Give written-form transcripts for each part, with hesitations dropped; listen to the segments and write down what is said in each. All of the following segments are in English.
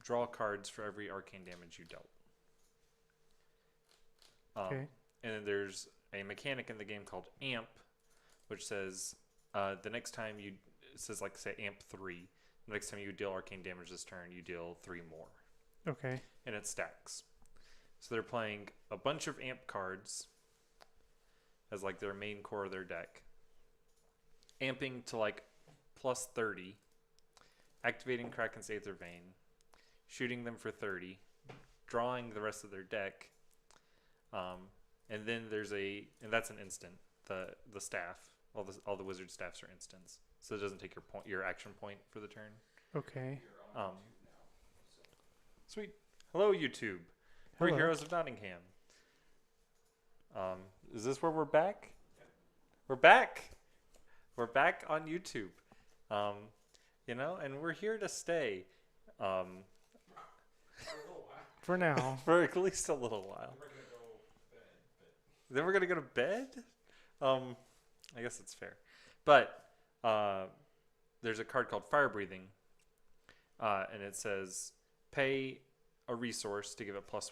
draw cards for every arcane damage you dealt. Okay. And then there's a mechanic in the game called Amp, which says the next time you it says like say Amp 3. The next time you deal arcane damage this turn, you deal 3 more, Okay. and it stacks. So they're playing a bunch of Amp cards as like their main core of their deck, amping to like plus 30, activating Kraken's Aether Vein, shooting them for 30, drawing the rest of their deck, and then and that's an instant. The staff, all the wizard staffs are instants, so it doesn't take your action point for the turn. Okay. Um, Sweet. Hello, YouTube. We're Hello. Heroes of Nottingham. Is this where we're back? We're back. We're back on YouTube. And we're here to stay. For now. For at least a little while. Then we're gonna go to bed. I guess it's fair, but there's a card called Fire Breathing, and it says pay a resource to give it +1.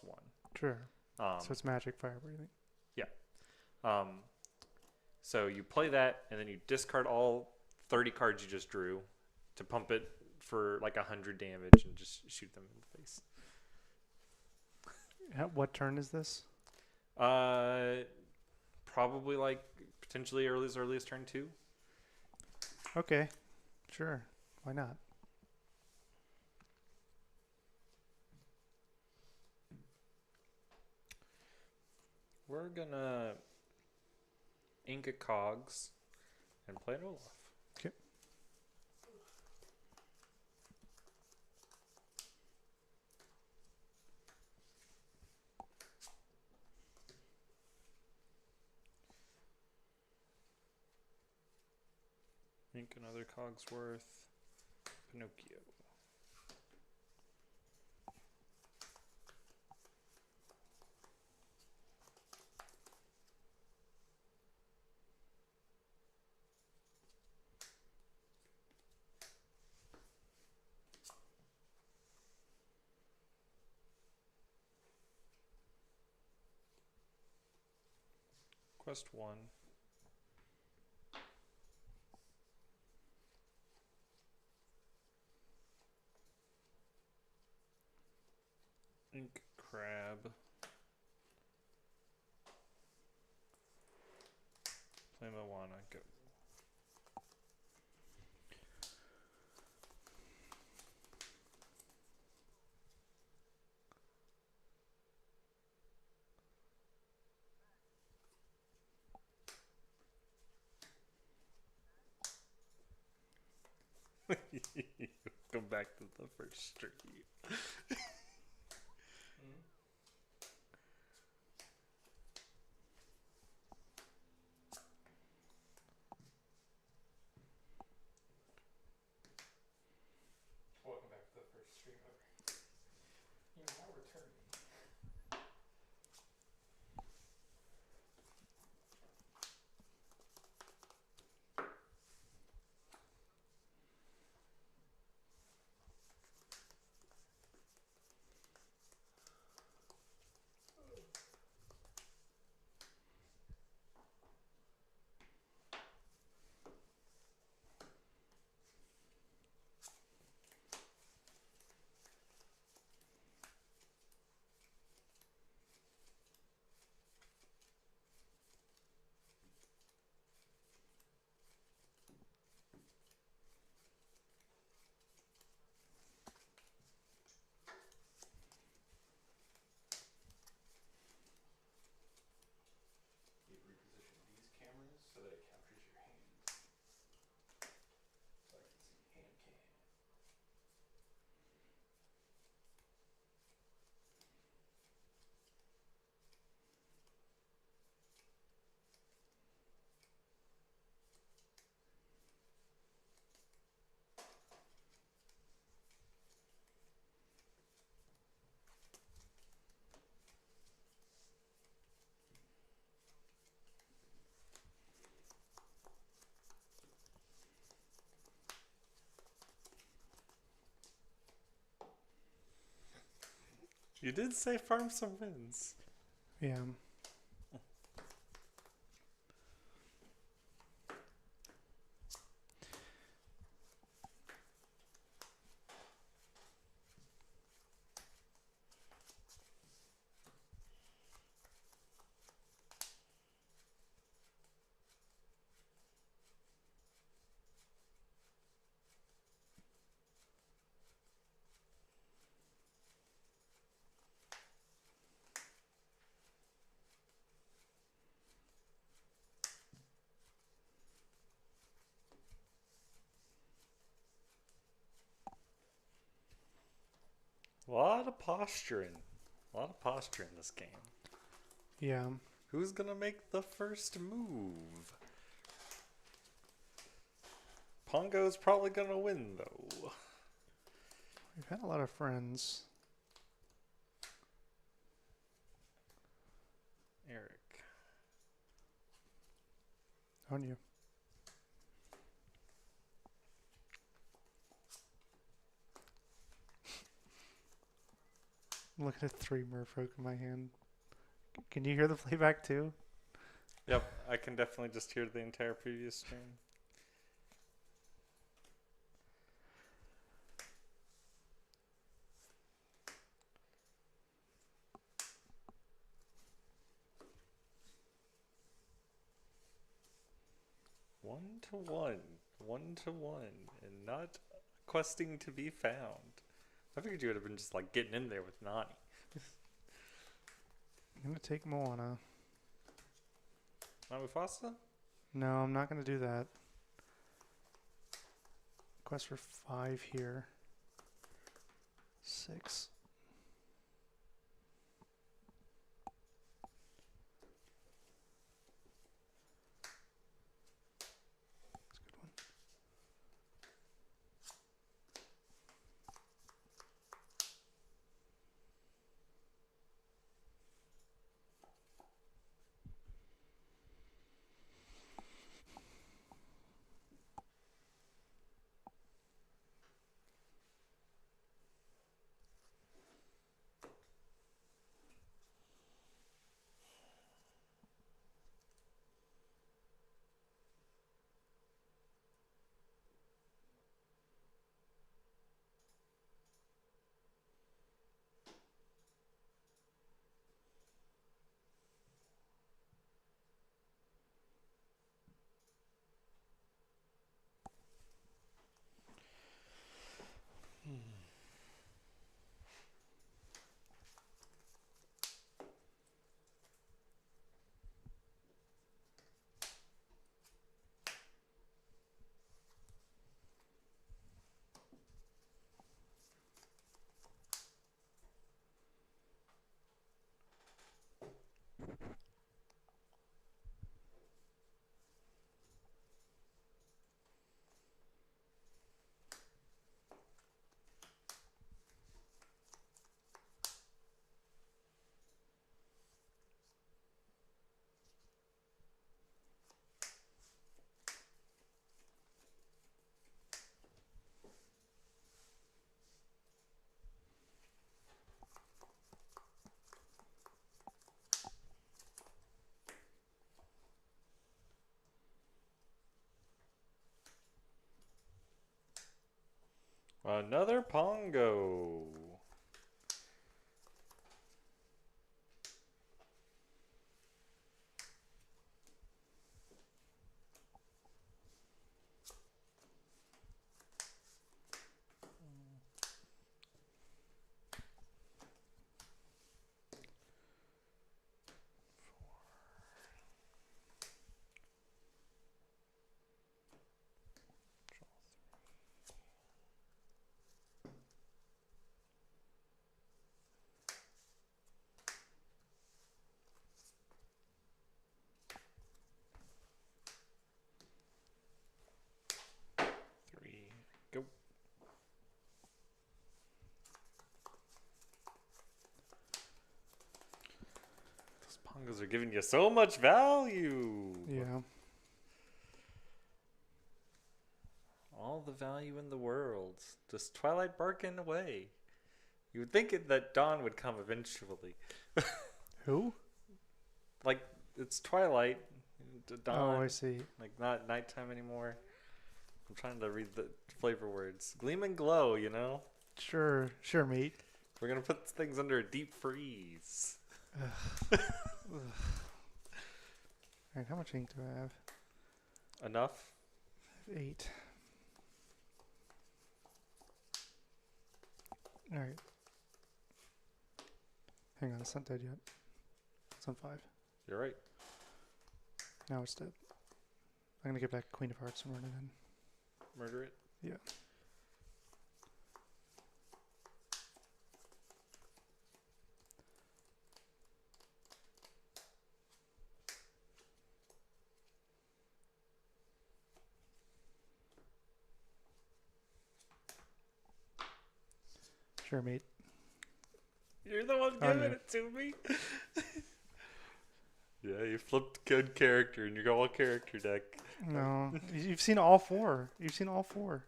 Sure. Um, So it's magic fire breathing. yeah. So you play that, and then you discard all 30 cards you just drew to pump it for like 100 damage and just shoot them in the face. What turn is this? Probably like potentially as early as turn 2. Okay. Sure. Why not? We're gonna Inca Cogs and play an Olaf. Okay. Ink another Cogsworth. Pinocchio. Quest 1. Ink Crab. Play Moana. Go. Go back to the first stream. Welcome back to the first stream ever. You now returning. You did say farm some wins. Yeah. A lot of posturing. A lot of posture in this game. Yeah. Who's gonna make the first move? Pongo's probably gonna win, though. We've had a lot of friends. Eric. On you. I'm looking at 3 merfolk in my hand. Can you hear the playback too? Yep, I can definitely just hear the entire previous stream. One to one, and not questing to be found. I figured you would have been just like getting in there with Nani. I'm going to take Moana. Not Mufasa? No, I'm not going to do that. Quest for 5 here. 6. That's a good one. Another Pongo. Go. Those Pongos are giving you so much value. Yeah. All the value in the world. Just Twilight barking away. You would think that dawn would come eventually. Who? Like, it's twilight. Dawn. Oh, I see. Like, not nighttime anymore. I'm trying to read the flavor words. Gleam and glow, you know? Sure, mate. We're going to put things under a deep freeze. Alright, how much ink do I have? Enough? I have 8. Alright. Hang on, it's not dead yet. It's on 5. You're right. Now it's dead. I'm gonna get back Queen of Hearts and run it in. Murder it? Yeah. Sure, mate. You're the one Oh, giving no. it to me. Yeah, you flipped good character and you got all character deck. No, you've seen all 4. You've seen all 4.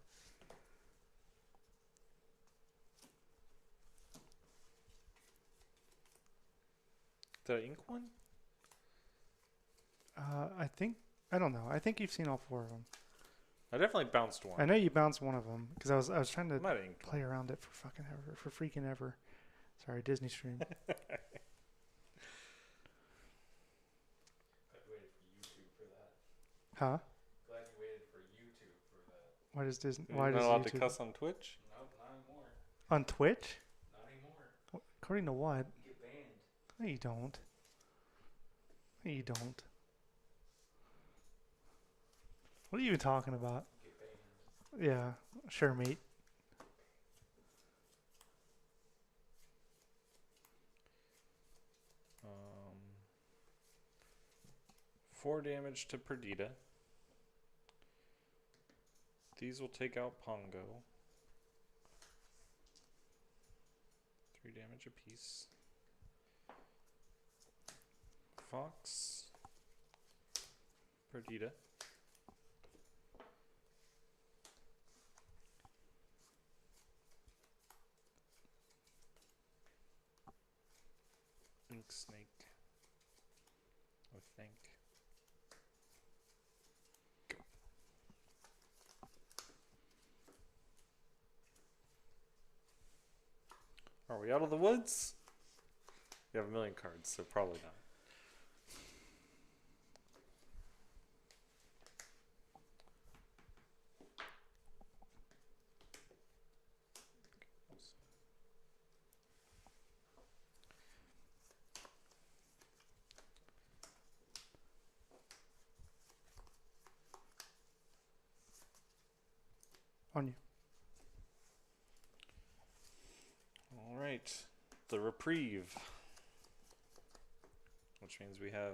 Did I ink one? I don't know. I think you've seen all 4 of them. I definitely bounced one. I know you bounced one of them because I was trying I to might have inked one. play around it for fucking ever, for freaking ever. Sorry, Disney stream. I waited for YouTube for that. Huh? Glad you waited for YouTube for that. Why does Disney? You're Why not does allowed YouTube to cuss on Twitch? Nope, not anymore. on Twitch? Not anymore. According to what? You get banned. No, you don't. No, you don't. What are you even talking about? You get banned. Yeah, sure, mate. Um, 4 damage to Perdita. These will take out Pongo. 3 damage apiece. Fox. Perdita. Ink Snake. I think. Go. Are we out of the woods? You have a million cards, so probably not. On you. All right, the reprieve, which means we have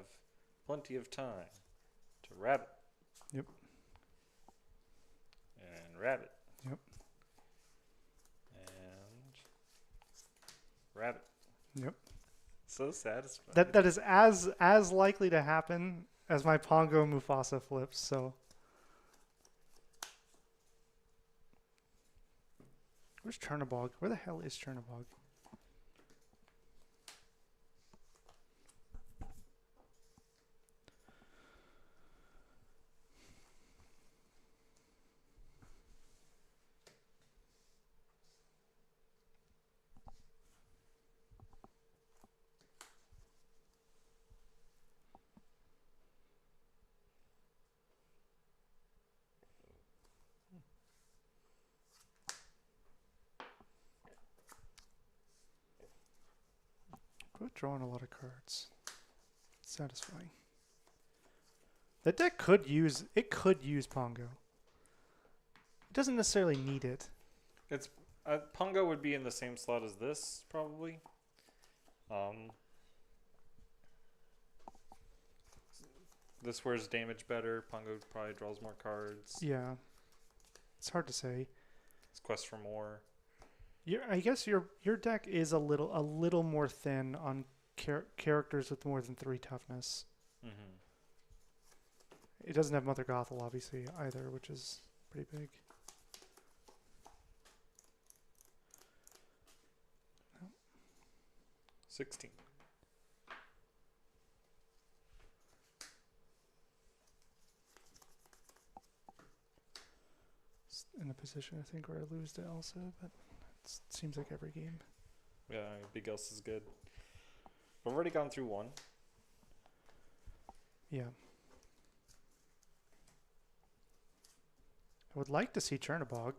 plenty of time to rabbit. Yep. And rabbit. Yep. And rabbit. Yep. So satisfying. That is as likely to happen as my Pongo Mufasa flips. So. Where's Chernabog? Where the hell is Chernabog? Both drawing a lot of cards. It's satisfying. That deck could use Pongo. It doesn't necessarily need it. It's Pongo would be in the same slot as this probably. This wears damage better. Pongo probably draws more cards. Yeah. It's hard to say. It's quest for more. I guess your deck is a little more thin on characters with more than 3 toughness. Mm-hmm. It doesn't have Mother Gothel obviously either, which is pretty big. 16. In a position, I think, where I lose to Elsa, but it seems like every game. Yeah, Big Else is good. I've already gone through one. Yeah. I would like to see Chernobog.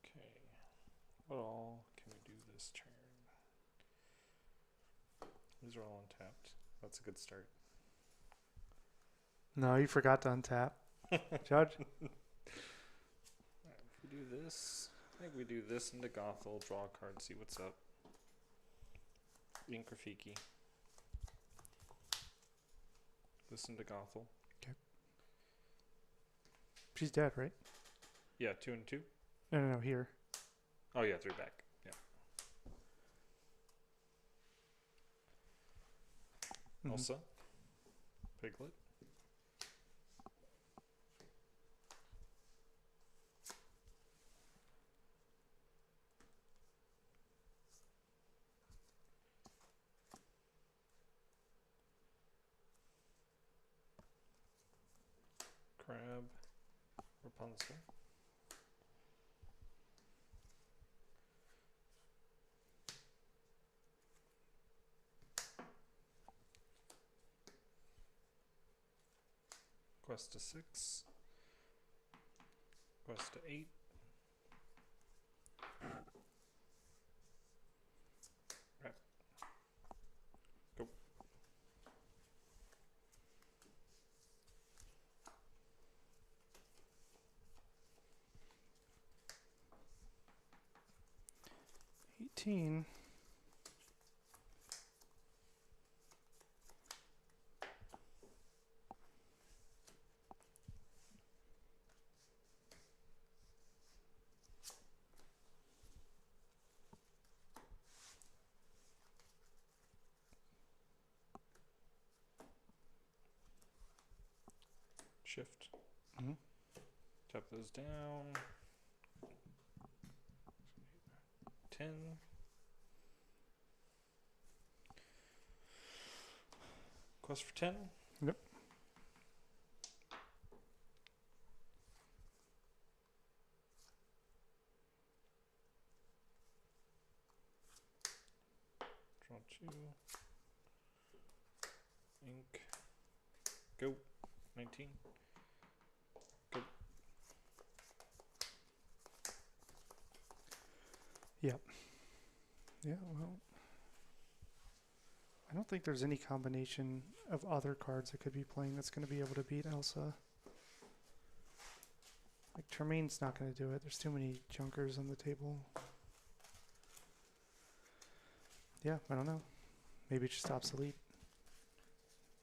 Okay. What all can we do this turn? These are all untapped. That's a good start. No, you forgot to untap. Judge? Alright, if we do this, I think we do this into Gothel, draw a card, see what's up. Ink Rafiki. This into Gothel. She's dead, right? Yeah, 2 and 2. No, here. Oh yeah, 3 back. Yeah. Mhm. Elsa. Piglet. Crab. Rapunzel. Quest to 6. Quest to 8. Right. Go. $18. Shift. Mhm. Tap those down. 10. Quest for 10. Yep. Draw 2. Ink. Go. 19. Go. Yeah, well, I don't think there's any combination of other cards I could be playing that's going to be able to beat Elsa. Like, Tremaine's not going to do it. There's too many junkers on the table. Yeah, I don't know. Maybe it's just obsolete.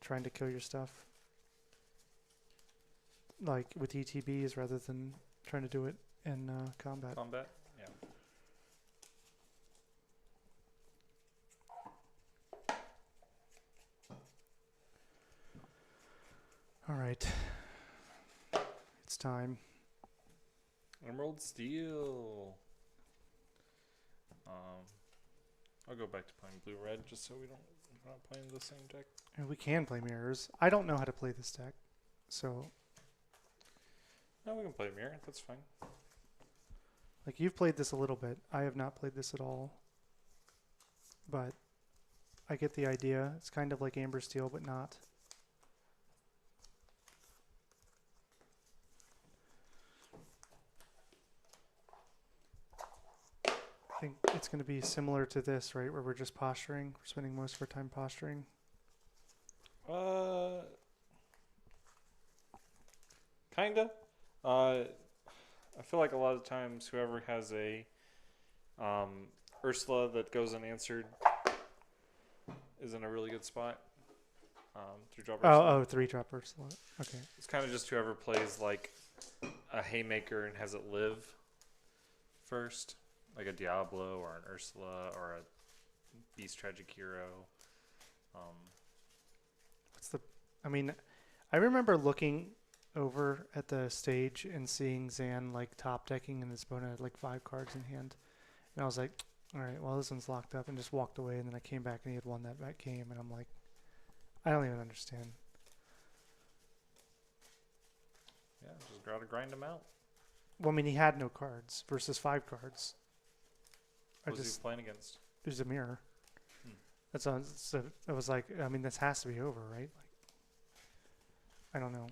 Trying to kill your stuff. Like, with ETBs rather than trying to do it in combat. Combat. Yeah. All right. It's time. Emerald Steel. I'll go back to playing blue red just so we're not playing the same deck. And we can play mirrors. I don't know how to play this deck. So, No, we can play mirror. That's fine. like, you've played this a little bit. I have not played this at all. But I get the idea. It's kind of like Amber Steel, but not. I think it's going to be similar to this, right? Where we're just posturing. We're spending most of our time posturing. Kinda. I feel like a lot of times whoever has a Ursula that goes unanswered is in a really good spot. 3-drop Ursula. Oh, 3-drop Ursula. Okay. It's kind of just whoever plays like a Haymaker and has it live first, like a Diablo or an Ursula or a Beast Tragic Hero. What's the? I mean, I remember looking over at the stage and seeing Zan like top decking and his opponent had like 5 cards in hand, and I was like, all right, well this one's locked up, and just walked away. And then I came back and he had won that game, and I'm like, I don't even understand. Yeah, just gotta grind them out. Well, I mean, he had no cards versus 5 cards. What was he playing against? There's a mirror. Hmm. That's all. So it was like, I mean, this has to be over, right? Like, I don't know.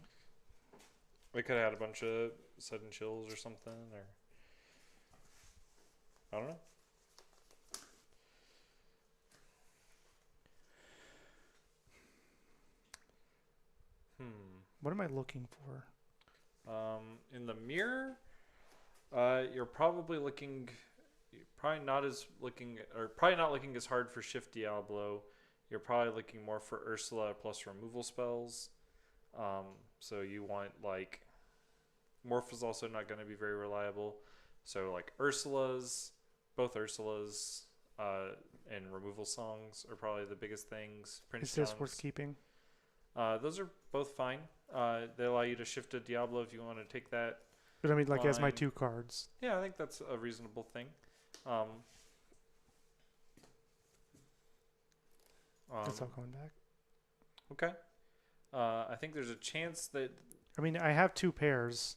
We could have had a bunch of sudden chills or something, or I don't know. What am I looking for? In the mirror, you're probably looking, probably not looking as hard for Shift Diablo. You're probably looking more for Ursula plus removal spells. So you want like, Morph is also not going to be very reliable. So like both Ursulas, and removal songs are probably the biggest things. Prince Is this John's. worth keeping? Those are both fine. They allow you to shift to Diablo if you want to take that. But I mean, like, as my Fine. 2 cards. Yeah, I think that's a reasonable thing. That's all going back. Okay. I think there's a chance that, I mean, I have 2 pairs.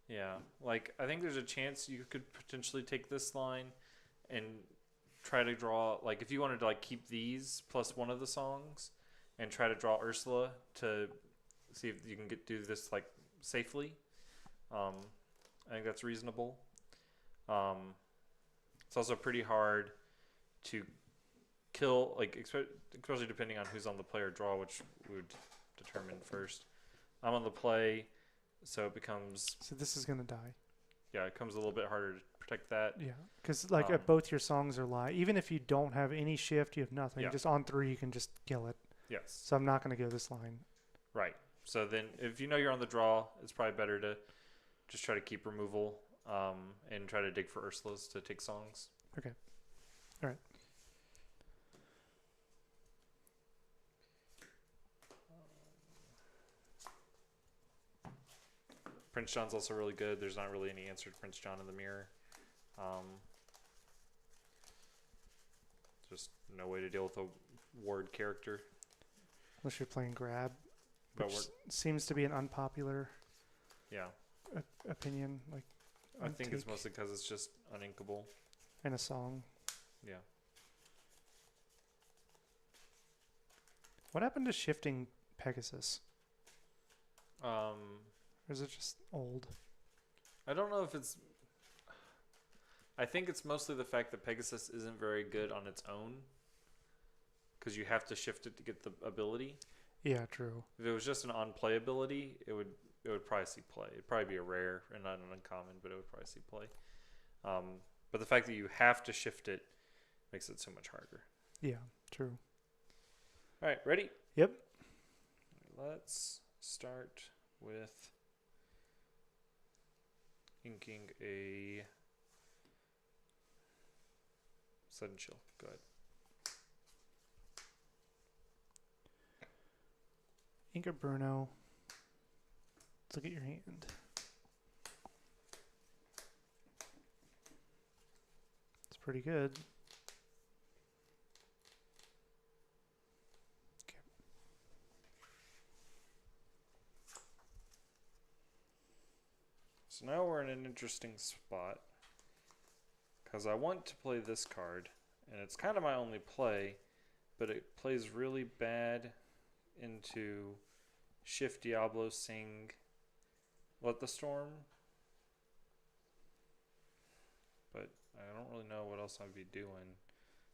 yeah, like I think there's a chance you could potentially take this line and try to draw, like if you wanted to like keep these plus one of the songs and try to draw Ursula to see if you can do this like safely. I think that's reasonable. It's also pretty hard to kill, like especially depending on who's on the play or draw, which we would determine first. I'm on the play, so it becomes, So this is going to die. yeah, it comes a little bit harder to protect that. Yeah. Because, like, both your songs are live. Even if you don't have any shift, you have nothing. Yeah. Just on 3, you can just kill it. Yes. So I'm not going to go this line. Right. So then if you know you're on the draw, it's probably better to just try to keep removal, and try to dig for Ursulas to take songs. Okay. All right. Prince John's also really good. There's not really any answer to Prince John in the mirror. Just no way to deal with a ward character. Unless you're playing grab, But which we're, seems to be an unpopular yeah, opinion. Like, I think it's take mostly because it's just uninkable. in a song. Yeah. What happened to shifting Pegasus? Um, Or is it just old? I don't know if it's. I think it's mostly the fact that Pegasus isn't very good on its own, because you have to shift it to get the ability. Yeah, true. If it was just an on-play ability, it would probably see play. It'd probably be a rare and not an uncommon, but it would probably see play. But the fact that you have to shift it makes it so much harder. Yeah, true. All right, ready? Yep. Let's start with inking a sudden chill. Go ahead. Inca Bruno. Let's look at your hand. It's pretty good. Okay. So now we're in an interesting spot, because I want to play this card, and it's kind of my only play, but it plays really bad into Shift Diablo, Sing, Let the Storm. But I don't really know what else I'd be doing,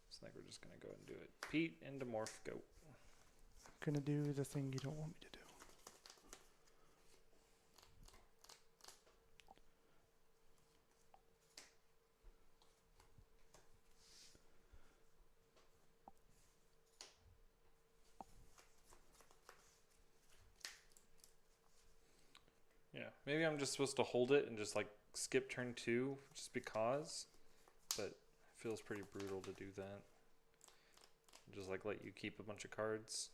so I think we're just going to go ahead and do it. Pete into Morph, go. Gonna do the thing you don't want me to do. Yeah, maybe I'm just supposed to hold it and just like skip turn 2 just because, but it feels pretty brutal to do that. Just like let you keep a bunch of cards.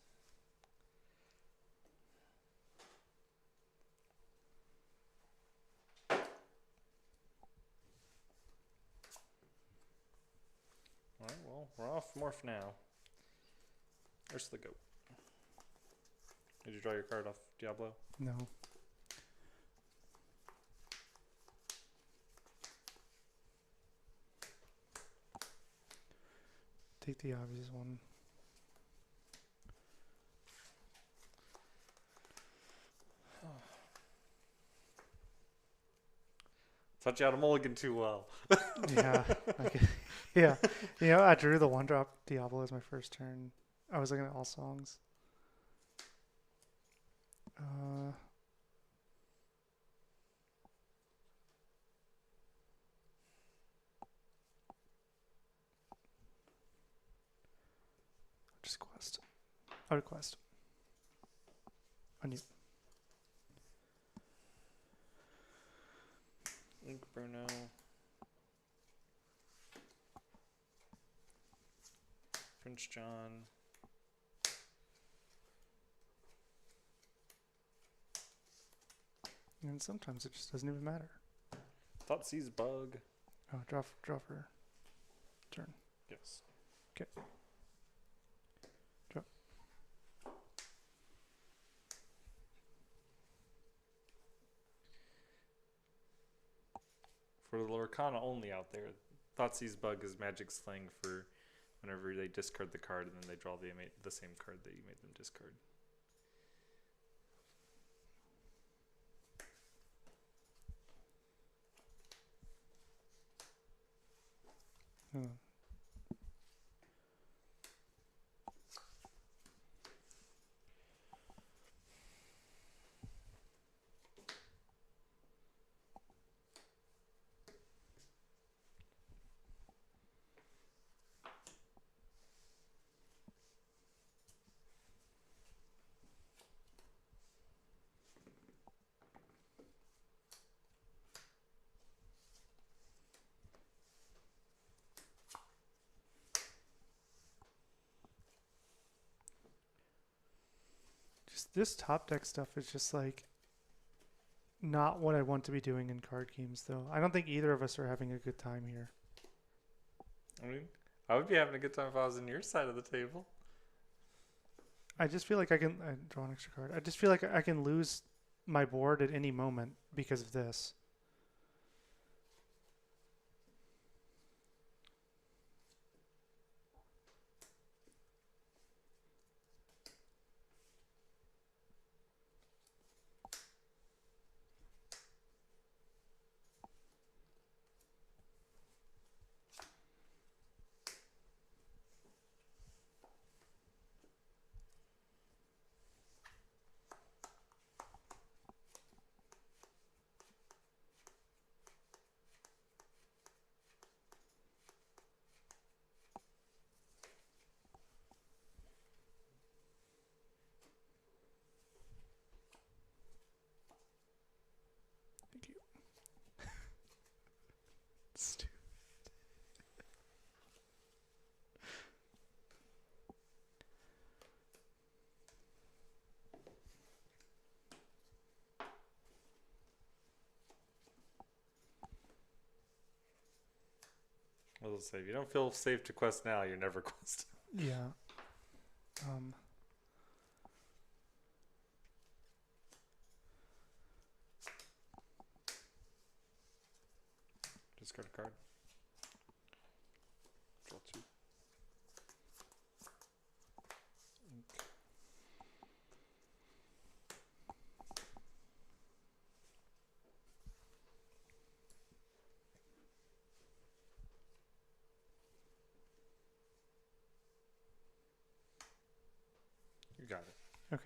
Well, we're off morph now. Where's the goat? Did you draw your card off Diablo? No. Take the obvious one. Thought you had a mulligan too well. Yeah. Yeah. You know, I drew the one drop Diablo as my first turn. I was looking at all songs. Just quest. Out of quest. On you. Ink Bruno. Prince John. And sometimes it just doesn't even matter. Thoughtseize Bug. Oh, draw for turn. Yes. Okay. Draw. For the Lorcana only out there, Thoughtseize Bug is magic slang for whenever they discard the card and then they draw the same card that you made them discard. Hmm. Just this top deck stuff is just like not what I want to be doing in card games, though. I don't think either of us are having a good time here. I mean, I would be having a good time if I was on your side of the table. I just feel like I draw an extra card. I just feel like I can lose my board at any moment because of this. Thank you. Stupid. I will say, if you don't feel safe to quest now, you're never quest. Yeah. Discard a card. Draw two. Ink. You got it. Okay.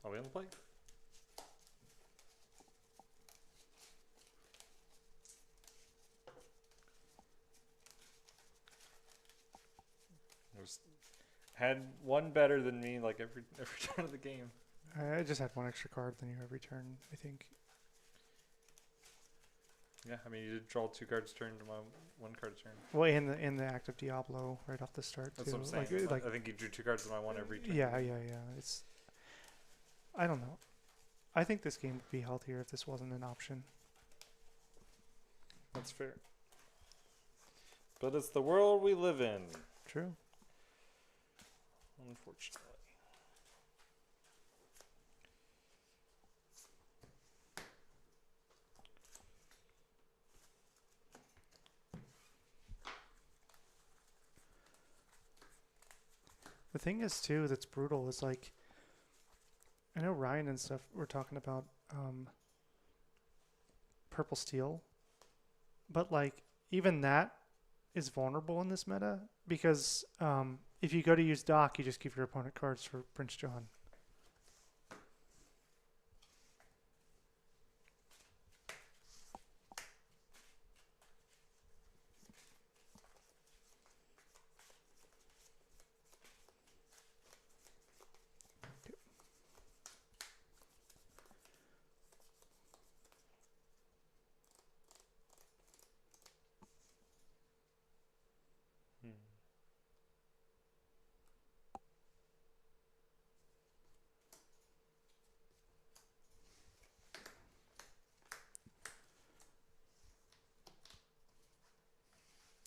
Are we on the play? Had one better than me like every turn of the game. I just had one extra card than you every turn, I think. Yeah, I mean you did draw 2 cards turn to my 1 card turn. Well, in the active Diablo right off the start That's too. what I'm saying. Like I think you drew 2 cards to my 1 every turn. yeah. It's I don't know. I think this game would be healthier if this wasn't an option. That's fair. But it's the world we live in, True. unfortunately. The thing is too that's brutal is like I know Ryan and stuff were talking about purple steel, but like even that is vulnerable in this meta because if you go to use dock, you just give your opponent cards for Prince John. Hmm.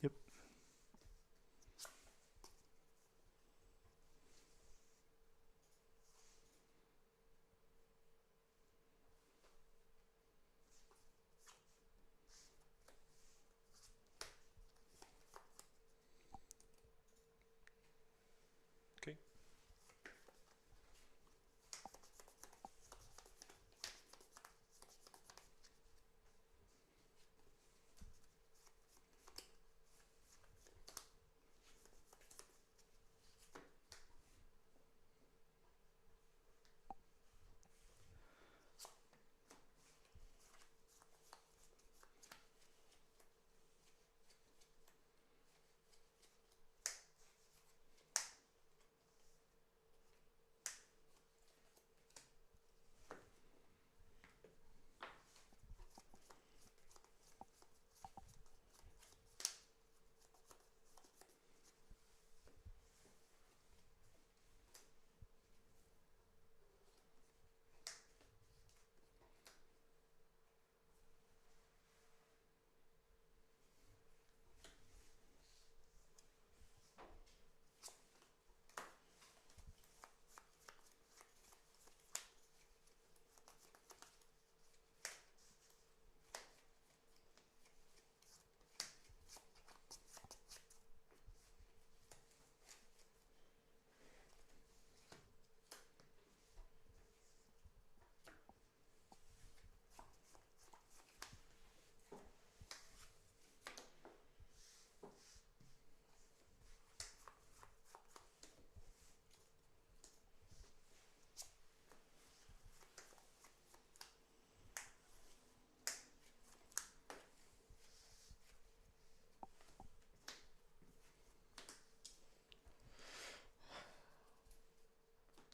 Yep. Okay.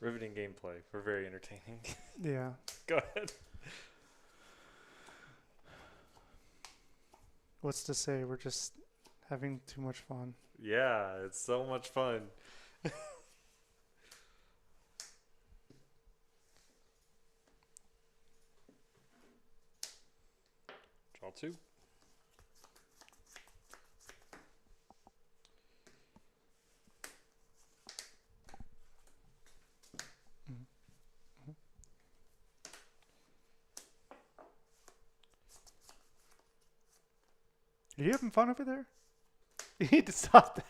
Riveting gameplay. We're very entertaining. Yeah. Go ahead. What's to say? We're just having too much fun. Yeah, it's so much fun. Draw two. Mhm. Are you having fun over there? You need to stop that.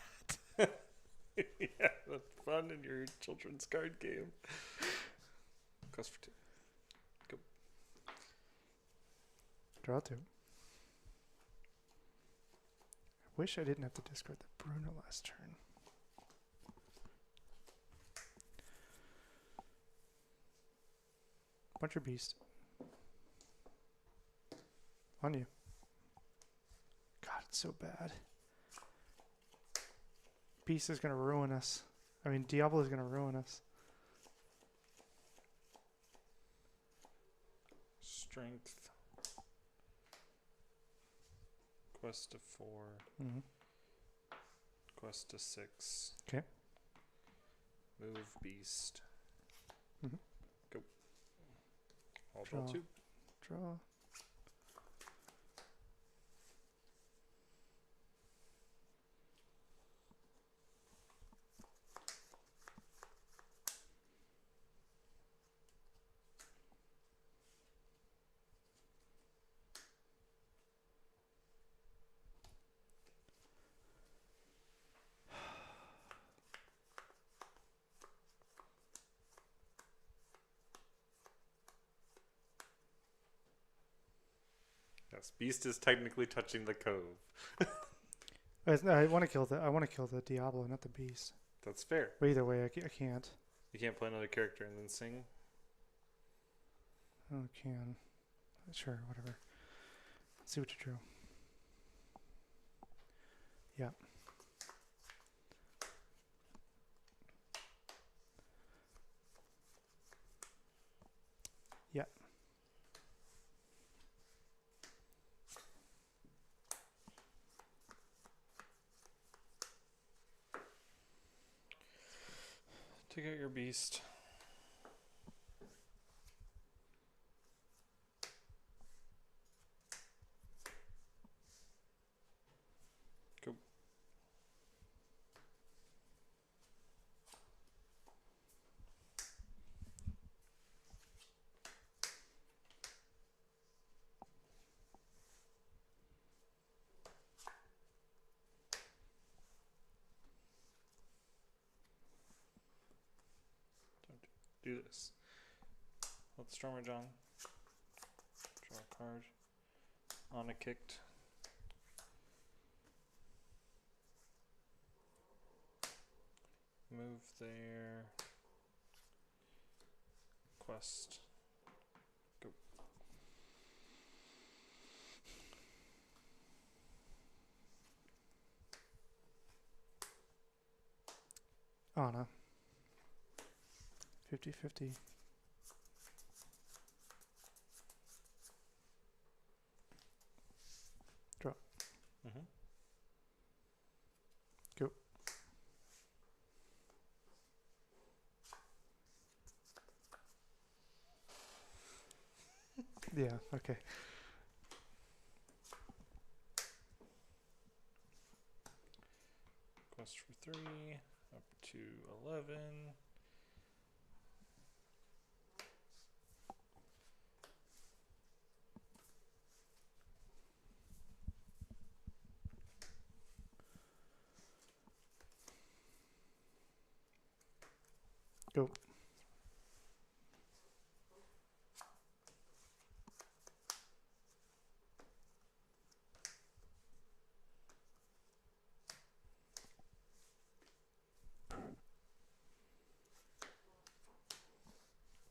Yeah, that's fun in your children's card game. Cost for two. Draw two. I wish I didn't have to discard the Bruno last turn. Bunch of beast. On you. God, it's so bad. Beast is going to ruin us. I mean, Diablo is going to ruin us. Strength. Quest of 4. Mm-hmm. Quest of 6. Okay. Move beast. Mm-hmm. Go. I'll draw Draw. 2. Draw. Yes, beast is technically touching the cove. I want to kill the Diablo, not the beast. That's fair. But either way, I can't. You can't play another character and then sing. Oh, I can. Sure, whatever. Let's see what you drew. Yeah. Yeah. Take out your beast. Go. Do this. Let the Stormer John draw a card. On a kicked. Move their quest. Go. Anna. 50-50. Draw. Mm-hmm. Go. Yeah, okay. Quest for 3, up to 11. Go.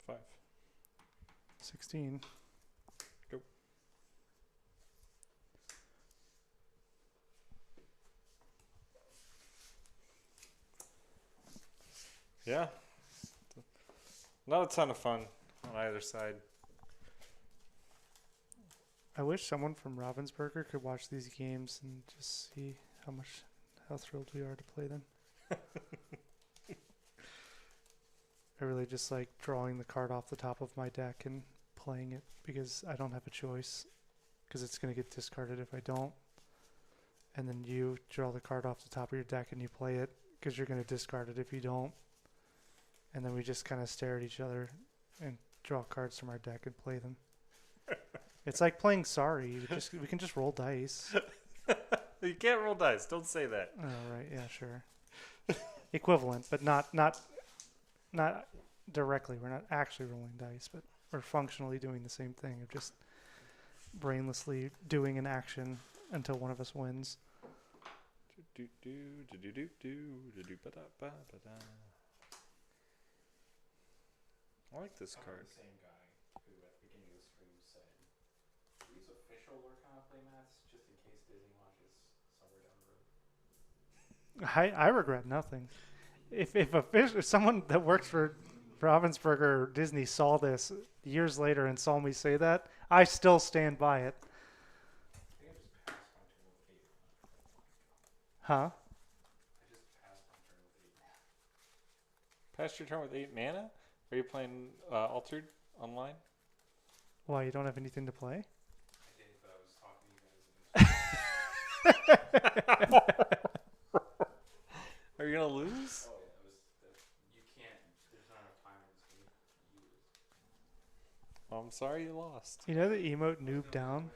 Five. 16. Go. Yeah. Not a ton of fun on either side. I wish someone from Ravensburger could watch these games and just see how thrilled we are to play them. I really just like drawing the card off the top of my deck and playing it because I don't have a choice because it's going to get discarded if I don't. And then you draw the card off the top of your deck and you play it because you're going to discard it if you don't. And then we just kind of stare at each other and draw cards from our deck and play them. It's like playing Sorry. We can just roll dice. You can't roll dice. Don't say that. Oh, right. Yeah, sure. Equivalent, but not directly. We're not actually rolling dice, but we're functionally doing the same thing of just brainlessly doing an action until one of us wins. I like this I'm card. the same guy who at the beginning of the stream said, "Do we use official Lorcana playmats just in case Disney launches somewhere down the road?" I regret nothing. If someone that works for Ravensburger or Disney saw this years later and saw me say that, I still stand by it. I think I just passed my turn with 8 mana. Huh? I just passed my turn with 8 mana. Passed your turn with 8 mana? Are you playing Altered online? Why, you don't have anything to play? I did, but I was talking to you guys. Are you gonna lose? Oh yeah, you can't. There's not enough time in this game. You lose. Oh, I'm sorry you lost. You know the emote noob down?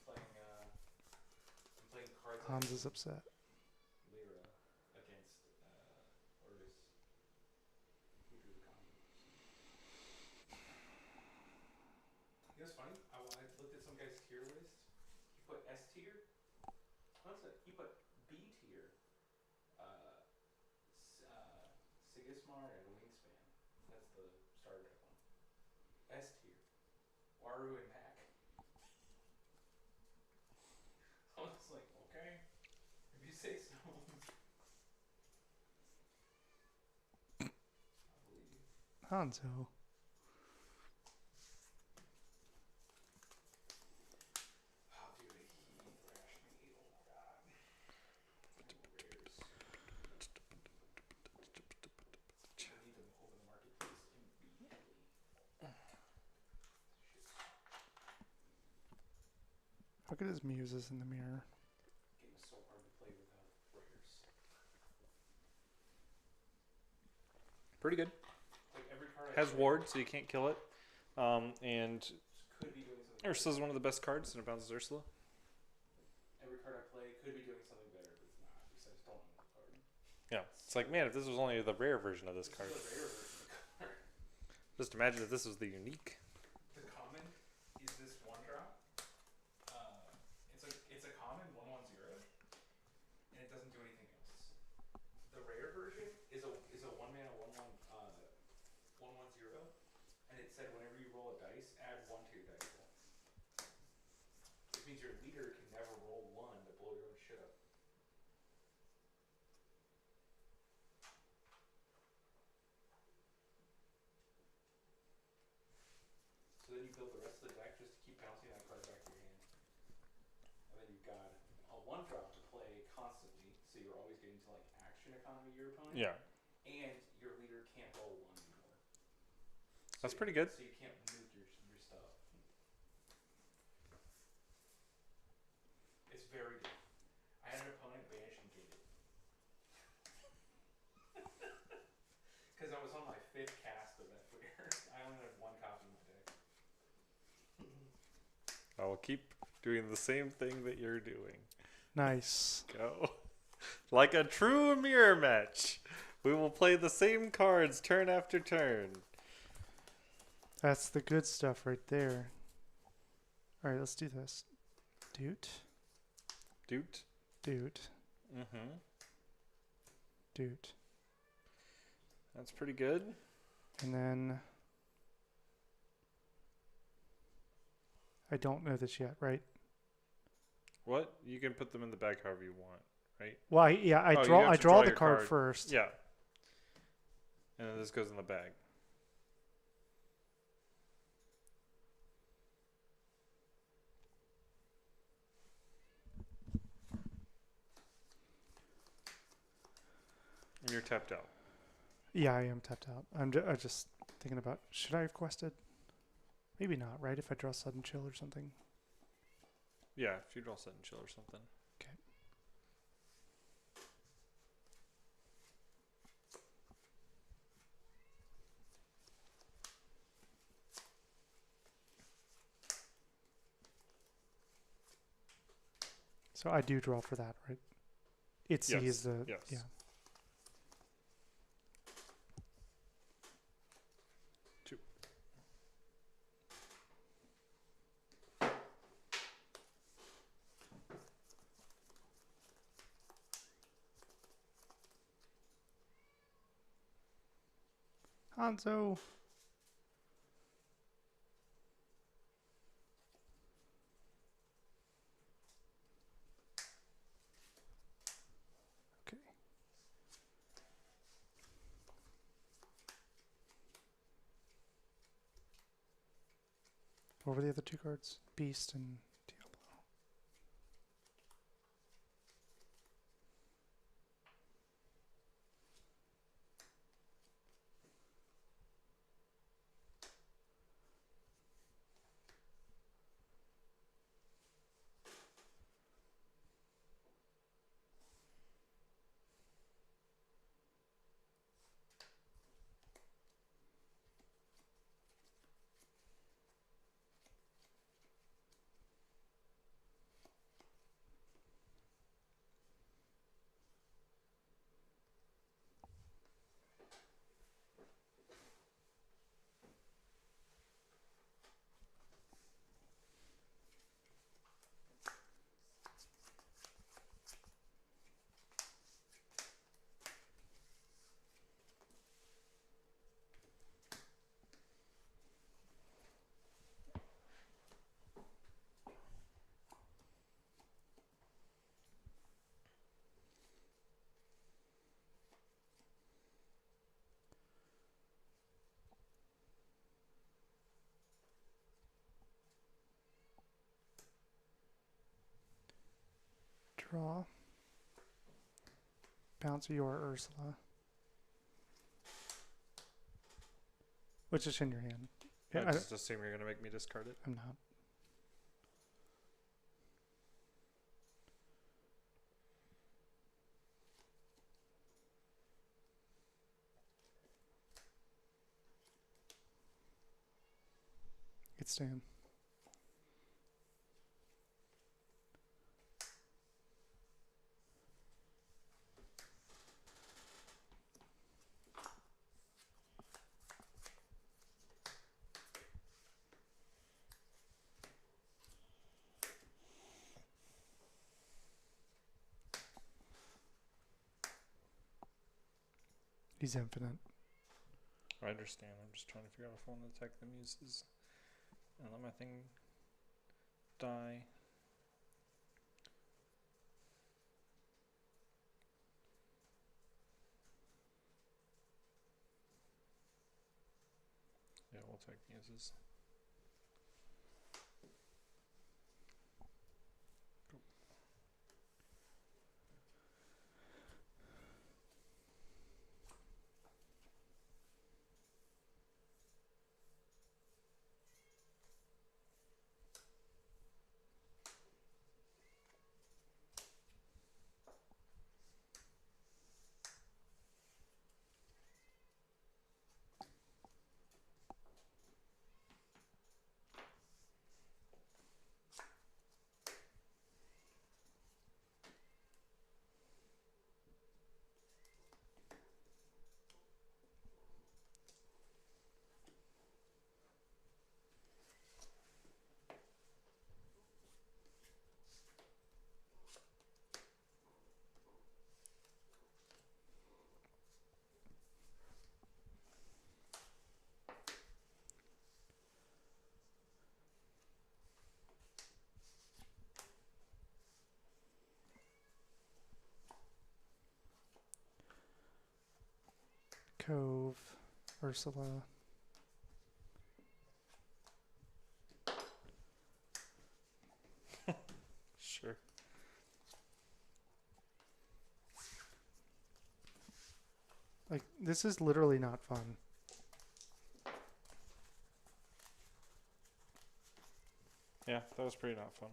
I'm playing cards. Hans is upset. Lyra against Ortis. Who drew the common? You know what's funny? I looked at some guy's tier tier list, he put S tier. What's it? He put B tier. Uh, Sigismar and Wingspan. That's the starter deck one. S tier. Waru and Pack. I was like, okay, if you say so. I believe you. Hanzo. Oh, dude, he thrashed me. Oh my god. Rares. I need to open the marketplace immediately. Shit. Look at his muses in the mirror. Game is so hard to play without rares. Pretty good. Like every card I Has play ward, so you can't kill it. And could be doing something. Ursula's one of the best cards, and it bounces Ursula. Every card I play could be doing something better, but it's not because I just don't know the card. Yeah, it's like, man, if this was only the rare version of this This card. is the rare version of the card. Just imagine if this was the unique. The common is this one drop. It's a common 1/1/0, and it doesn't do anything else. The rare version is a 1-mana 1/1/0, and it said whenever you roll a dice, add 1 to your dice roll. Which means your leader can never roll 1 to blow your own shit up. So then you build the rest of the deck just to keep bouncing that card back to your hand. And then you've got a 1-drop to play constantly, so you're always getting to like action economy your opponent. Yeah, And your leader can't roll 1 anymore. that's pretty good. So you can't nuke your stuff. It's very good. I had an opponent banish and gated. Because I was on my 5th cast of that player. I only had 1 copy in my deck. I will keep doing the same thing that you're doing. Nice. Go. Like a true mirror match. We will play the same cards turn after turn. That's the good stuff right there. All right, let's do this. Doot. Doot. Doot. Mm-hmm. Doot. That's pretty good. And then I don't know this yet, right? What? You can put them in the bag however you want, right? Well, I you have draw to draw the your card card. first. Yeah. And then this goes in the bag. And you're tapped out. Yeah, I am tapped out. I'm just thinking about, should I have quested? Maybe not, right? If I draw sudden chill or something. Yeah, if you draw sudden chill or something. Okay. So I do draw for that, right? It sees Yes, the yes. yeah. Two. Hanzo. Okay. What were the other 2 cards? Beast and Diablo. Draw. Bounce your Ursula. Which is in your hand. Yeah, I just assume you're gonna make me discard it. I'm not. It's Stan. He's infinite. I understand. I'm just trying to figure out if I want to attack the muses and let my thing die. Yeah, we'll take muses. Cove. Ursula. Sure. Like, this is literally not fun. Yeah, that was pretty not fun.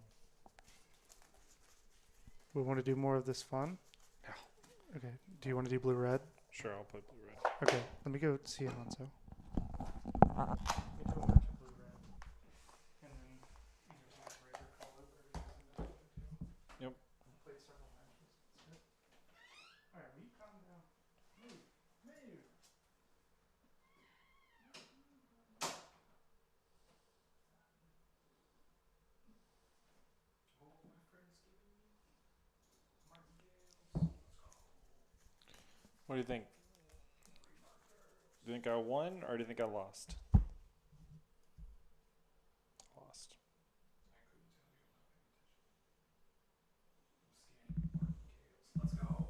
We want to do more of this fun? Yeah. Okay. Do you want to do blue-red? Sure, I'll put blue red. Okay. Let me go see Hanzo. Yep. Alright, will you calm down? Move. Move. Oh, my friend's giving me martingales. What do you think? Do you think I won or do you think I lost? Lost. I couldn't tell you. I'm not paying attention. I'm scanning martingales. Let's go.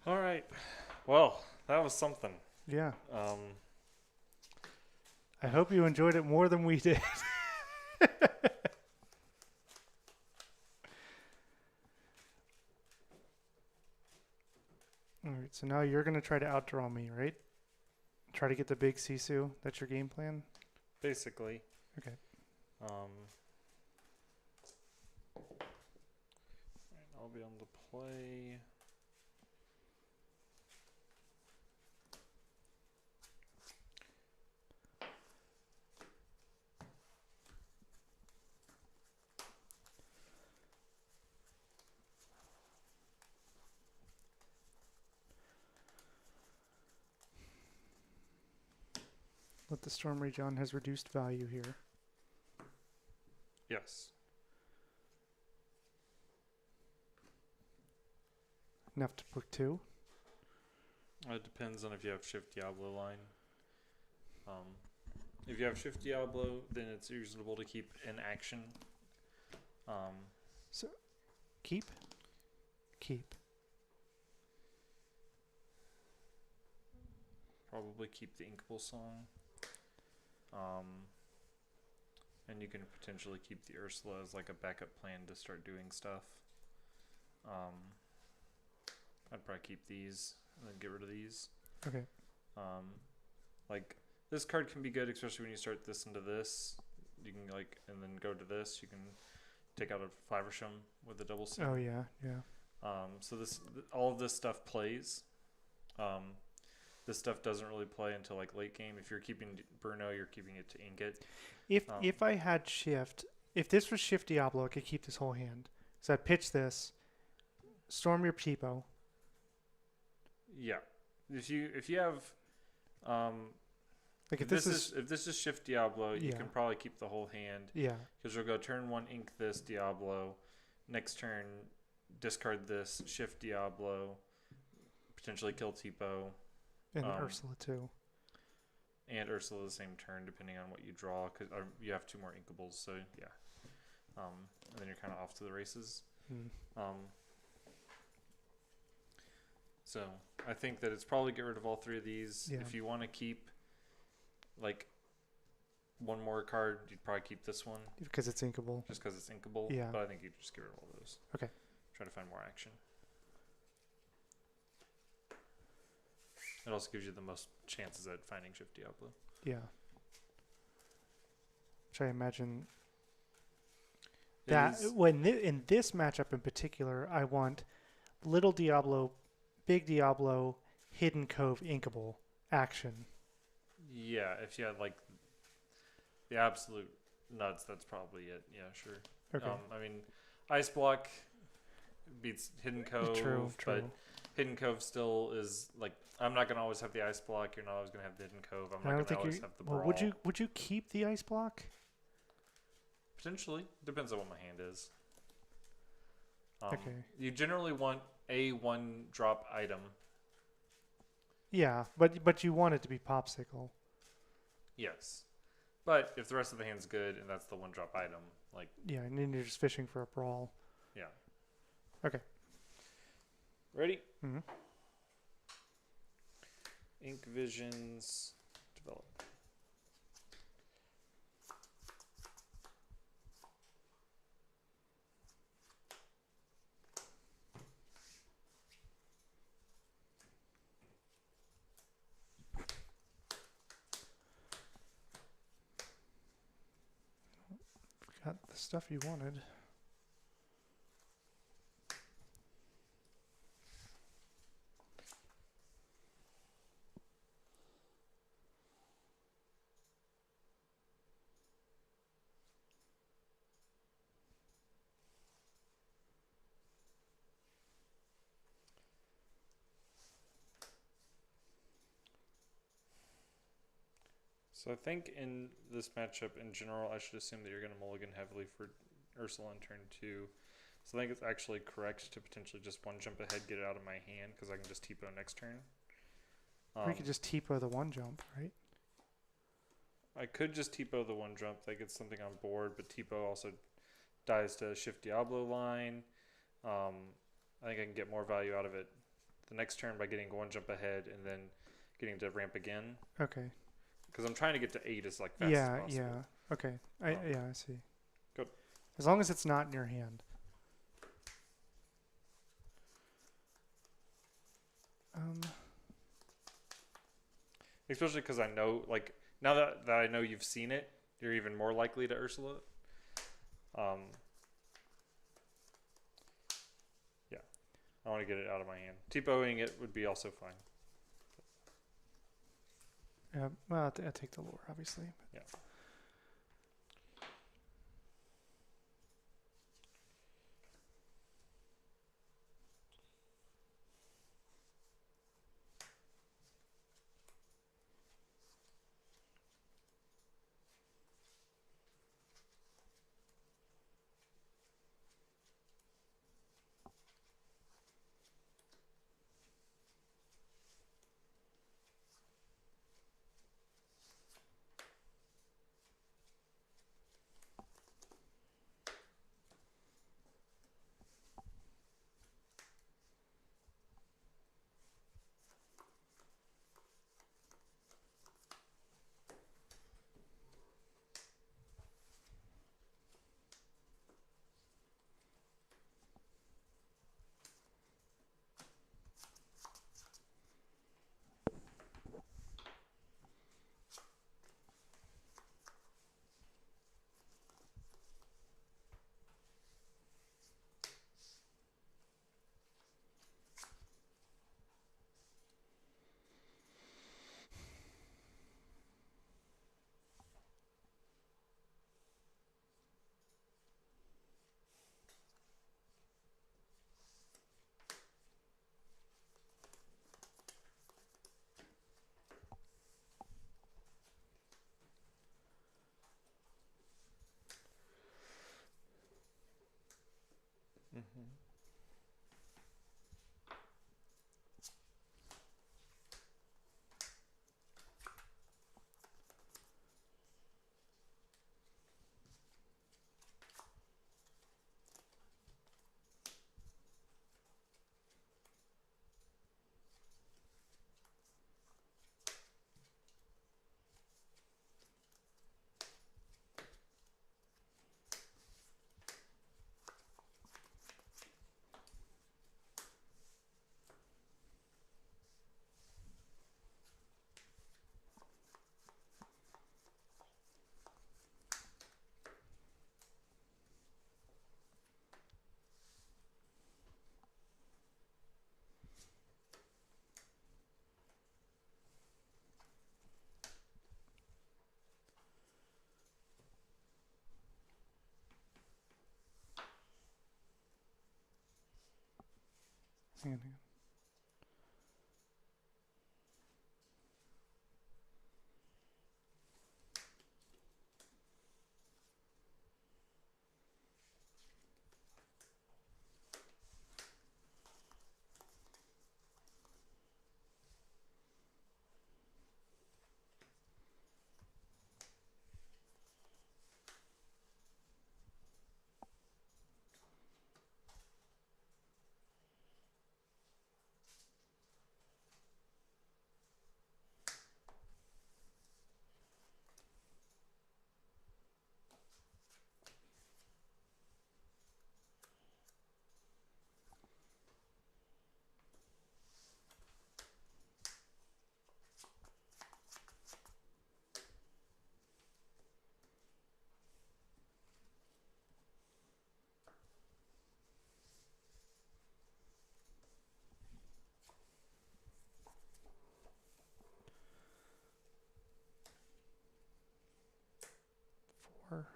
All right. Well, that was something. Yeah. Um, I hope you enjoyed it more than we did. Alright, so now you're going to try to outdraw me, right? Try to get the big Sisu. That's your game plan? basically. Okay. Alright, I'll be on the play. But the Storm Regen has reduced value here. Yes. Enough to book 2. It depends on if you have Shift Diablo line. If you have Shift Diablo, then it's reasonable to keep in action. Keep. Probably keep the Inkable Song. And you can potentially keep the Ursula as like a backup plan to start doing stuff. I'd probably keep these and then get rid of these. Okay. Like this card can be good, especially when you start this into this. You can like, and then go to this. You can take out a Fiversham with a double C. Oh yeah. So all of this stuff plays. This stuff doesn't really play until like late game. If you're keeping Bruno, you're keeping it to Ingot. If I had Shift, if this was Shift Diablo, I could keep this whole hand. So I'd pitch this, storm your Tipo. Yeah, if you have, Like if this is Shift Diablo, you Yeah. can probably keep the whole hand yeah. because you'll go turn 1 ink this Diablo, next turn discard this Shift Diablo, potentially kill Tipo. And Ursula too. And Ursula the same turn, depending on what you draw, because you have 2 more Inkables, so yeah. And then you're kind of off to the races. So I think that it's probably get rid of all 3 of these. Yeah. If you want to keep like 1 more card, you'd probably keep this one Because it's inkable. just because it's inkable. Yeah. But I think you'd just get rid of all those. Okay. Try to find more action. It also gives you the most chances at finding Shift Diablo. Yeah. Which I imagine It that is- in this matchup in particular, I want Little Diablo, Big Diablo, Hidden Cove, Inkable action. Yeah, if you had like the absolute nuts, that's probably it. Yeah, sure. Okay. I mean, Ice Block beats Hidden Cove, True. but Hidden Cove still is like, I'm not gonna always have the Ice Block. You're not always gonna have the Hidden Cove. I'm I not don't gonna think always you. have the Well, Brawl. would you keep the ice block? Potentially, depends on what my hand is. Okay. You generally want a 1-drop item. Yeah, but you want it to be Popsicle. Yes, but if the rest of the hand's good and that's the 1-drop item, like Yeah, and then you're just fishing for a brawl. yeah. Okay. Ready? Mm-hmm. Ink Visions develop. Got the stuff you wanted. So I think in this matchup in general, I should assume that you're going to mulligan heavily for Ursula on turn 2. So I think it's actually correct to potentially just 1 jump ahead, get it out of my hand, because I can just Tipo next turn. Or you could just Tipo the 1 jump, right? I could just Tipo the 1 jump. That gets something on board, but Tipo also dies to Shift Diablo line. I think I can get more value out of it the next turn by getting 1 jump ahead and then getting to ramp again. Okay. Because I'm trying to get to 8 as like fast Yeah, as possible. yeah. Okay. I see. Good. As long as it's not in your hand. Especially because I know, like, now that I know you've seen it, you're even more likely to Ursula it. Yeah. I want to get it out of my hand. Tipo-ing it would be also fine. Yeah. Well, I take the lore, obviously. Yeah. Mm-hmm. Hang on, hang on. Four.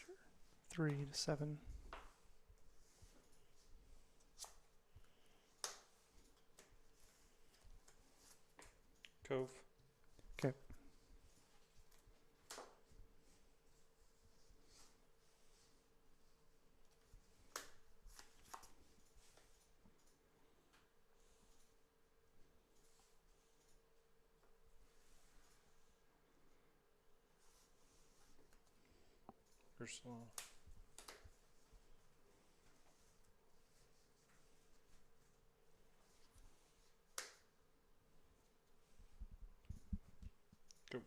Sure. 3 to 7. Cove. Okay. Ursula. Go.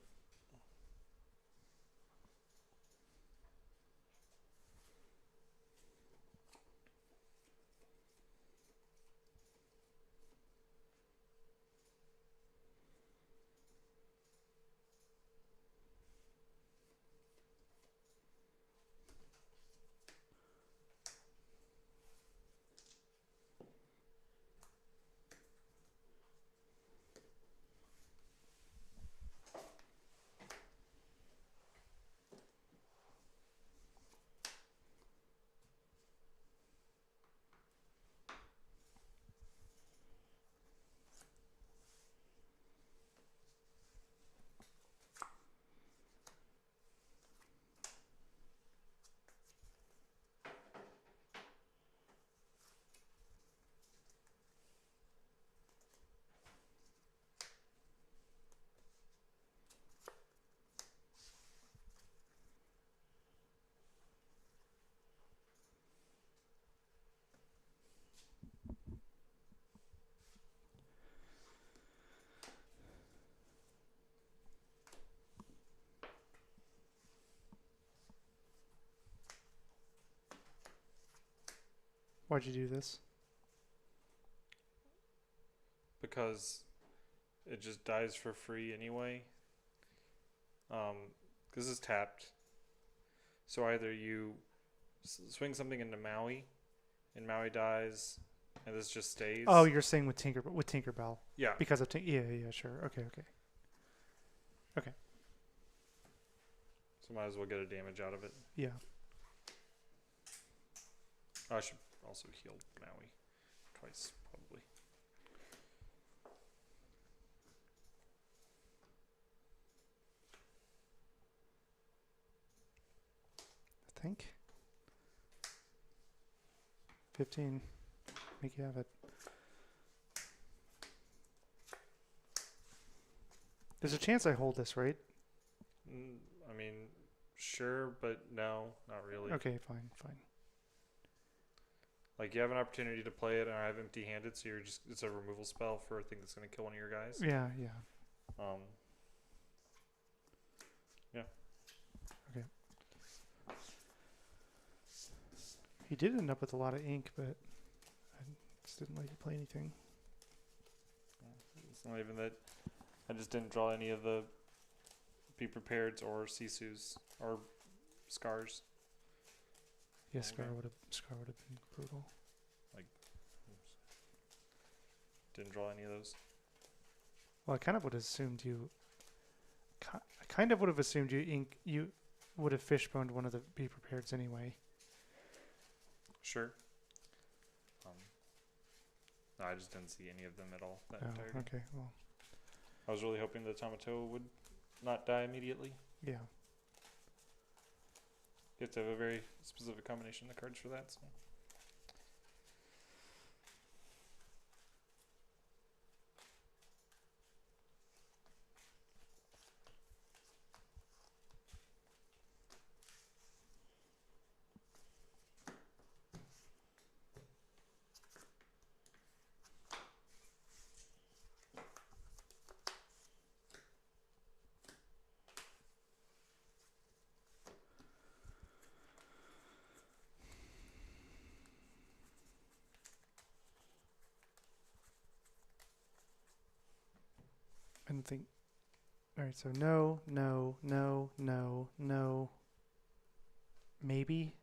Why'd you do this? Because it just dies for free anyway. This is tapped. So either you swing something into Maui, and Maui dies, and this just stays. Oh, you're saying with Tinkerbell yeah. because of yeah, sure. Okay. So might as well get a damage out of it. Yeah. I should also heal Maui twice, probably. I think. 15. Make you have it. There's a chance I hold this, right? I mean, sure, but no, not really. Okay, fine, fine. Like, you have an opportunity to play it, and I have empty-handed, so you're just, it's a removal spell for a thing that's going to kill one of your guys. Yeah, yeah. Yeah. Okay. He did end up with a lot of ink, but I just didn't let you play anything. It's not even that. I just didn't draw any of the Be Prepared or Sisu's or Scars. Yeah, Okay. Scar would have been brutal. Didn't draw any of those. Well, I kind of would have assumed you. I kind of would have assumed you would have fishboned one of the Be Prepareds anyway. Sure. No, I just didn't see any of them at all that Oh, entire game. okay. Well, I was really hoping the Tamato would not die immediately. yeah. You have to have a very specific combination of cards for that. So. I don't think. All right. So no, no, no, no, no. Maybe.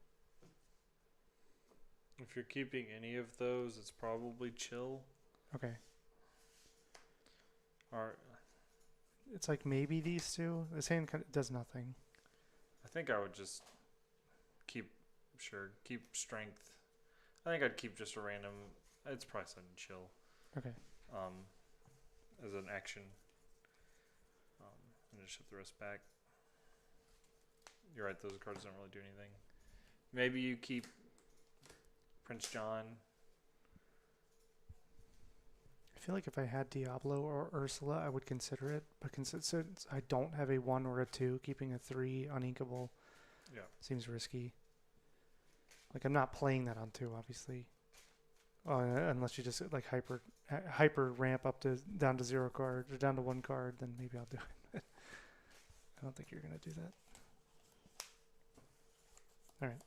If you're keeping any of those, it's probably chill. Okay. Or It's like maybe these two. This hand kind of does nothing. I think I would just keep strength. I think I'd keep just a random. It's probably something chill. Okay. As an action. And just shift the rest back. You're right, those cards don't really do anything. Maybe you keep Prince John. I feel like if I had Diablo or Ursula, I would consider it. But since I don't have a 1 or a 2, keeping a 3 uninkable seems risky. Like, I'm not playing that on 2, obviously. Unless you just like hyper ramp up to down to 0 cards or down to 1 card, then maybe I'll do it. I don't think you're gonna do that. All right.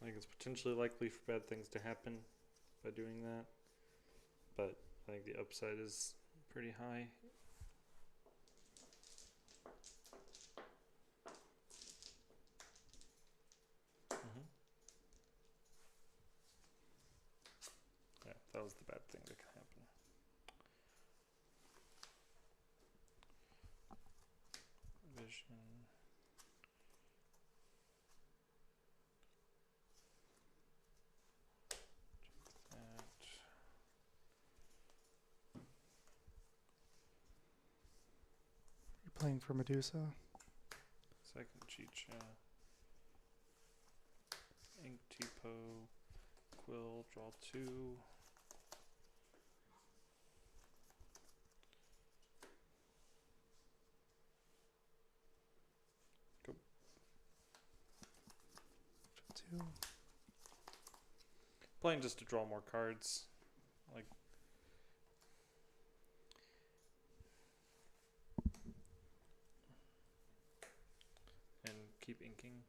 I think it's potentially likely for bad things to happen by doing that. but I think the upside is pretty high. Mm-hmm. Yeah, that was the bad thing that could happen. Vision. That. You're playing for Medusa. Second cheat, Ink Tipo. Quill, draw 2. Go. Two. Playing just to draw more cards. Like. And keep inking.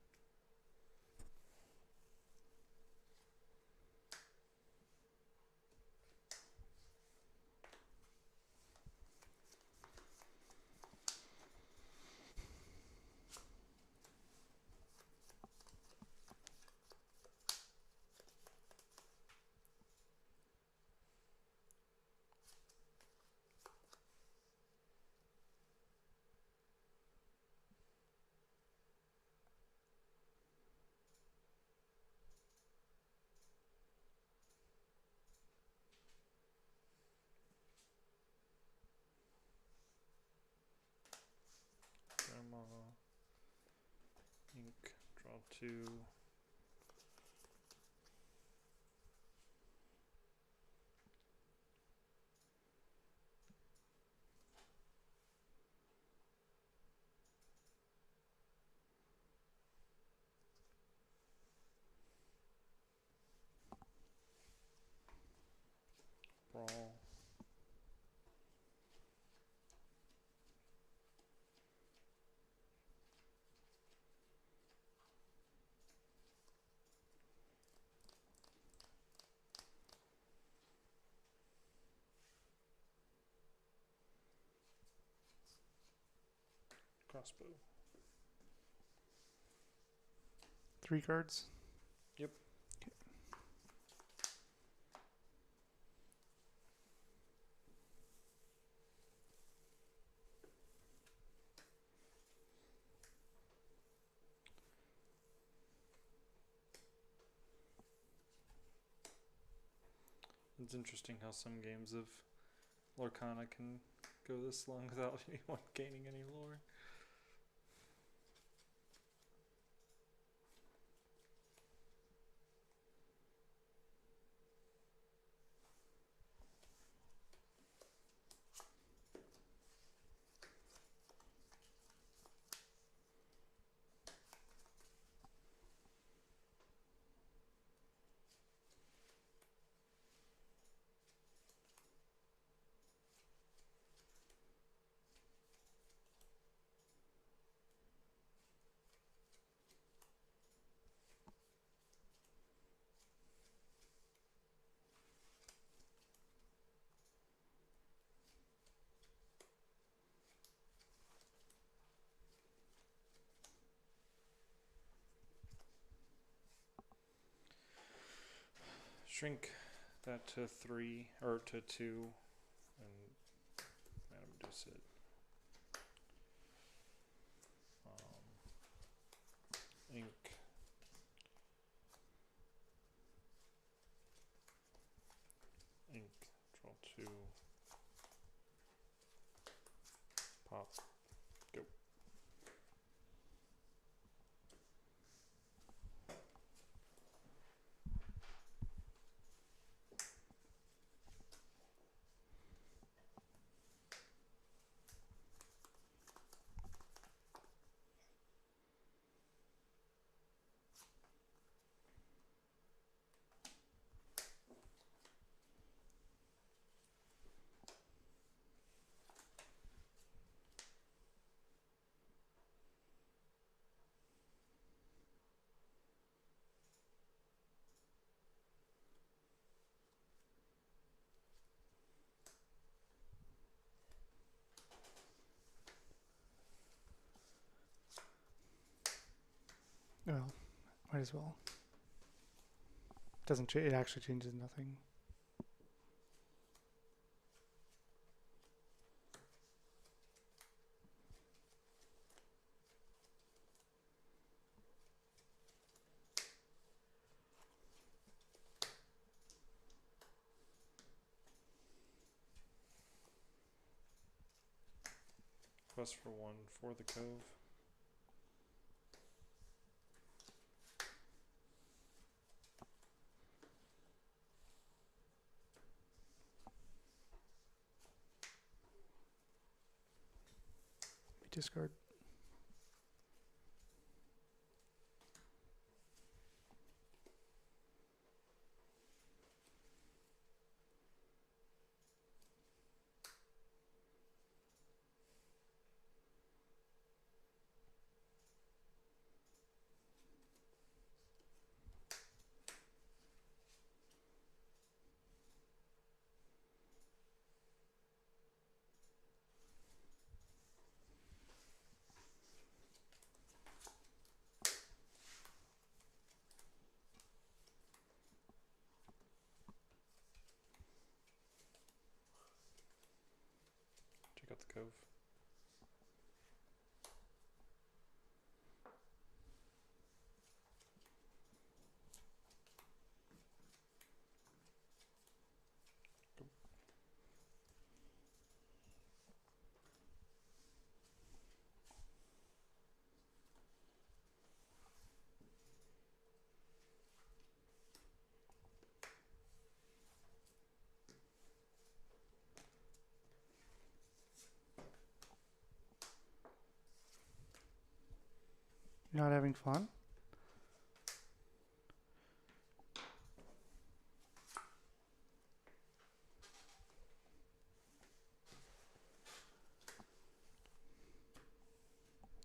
Grandma. Ink, draw 2. Brawl. Crossbow. 3 cards. Yep. Okay. It's interesting how some games of Lorcana can go this long without anyone gaining any lore. Shrink that to 3 or to 2 and Madam Reduce it. Ink. Ink. Draw 2. Pop. Go. Well, might as well. Doesn't it actually changes nothing. Quest for 1 for the Cove. Discard. Check out the Cove. You're not having fun?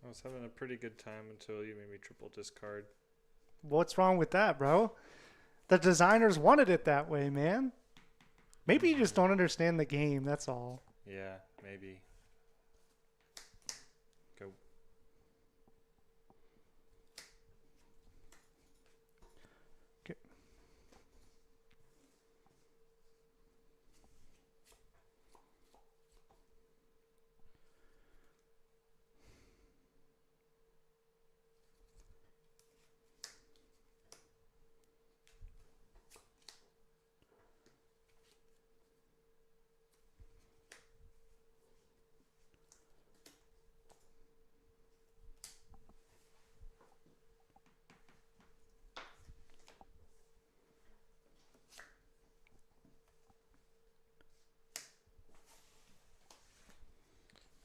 I was having a pretty good time until you made me triple discard. What's wrong with that, bro? The designers wanted it that way, man. Maybe you just don't understand the game, that's all. Yeah, maybe. Go. Okay.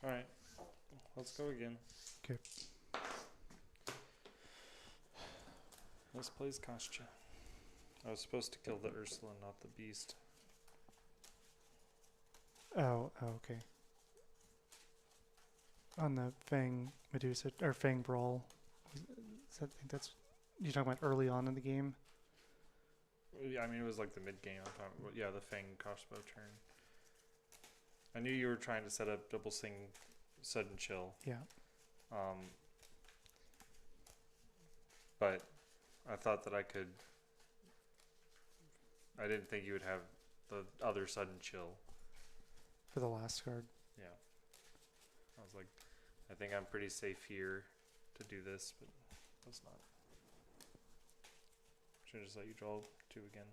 Alright. Let's go again. Okay. This plays Kostya. I was supposed to kill the Ursula, not the beast. Oh, okay. On the Fang Medusa or Fang Brawl. I think that's you're talking about early on in the game. Yeah, I mean, it was like the mid game. I'm talking about, yeah, the Fang crossbow turn. I knew you were trying to set up double sing sudden chill. Yeah. But I thought that I could. I didn't think you would have the other sudden chill. For the last card. Yeah. I was like, I think I'm pretty safe here to do this, but that's not. Should just let you draw 2 again.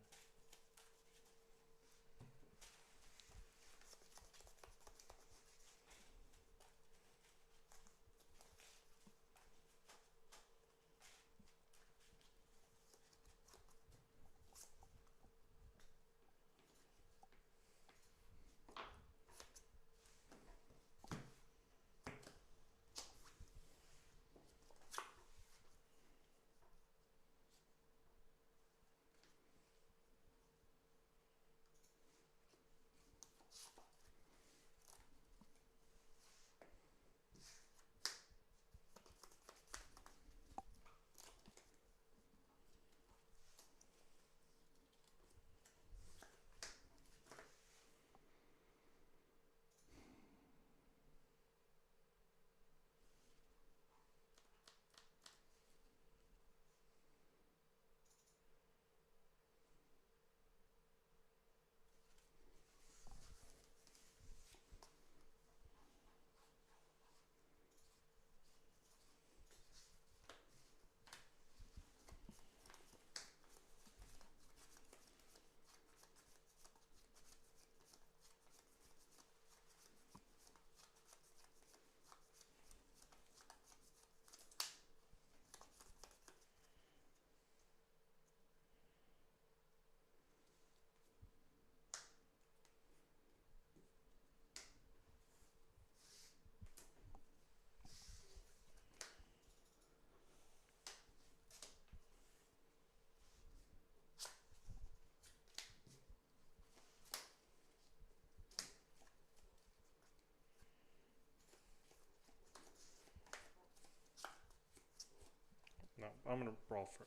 No, I'm gonna brawl for.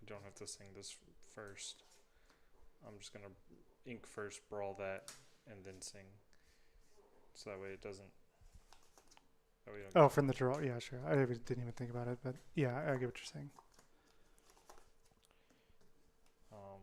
I don't have to sing this first. I'm just gonna ink first, brawl that, and then sing. So that way it doesn't. That way you don't Oh, get from the draw. Yeah, sure. I didn't even think about it, but yeah, I get what you're saying. um,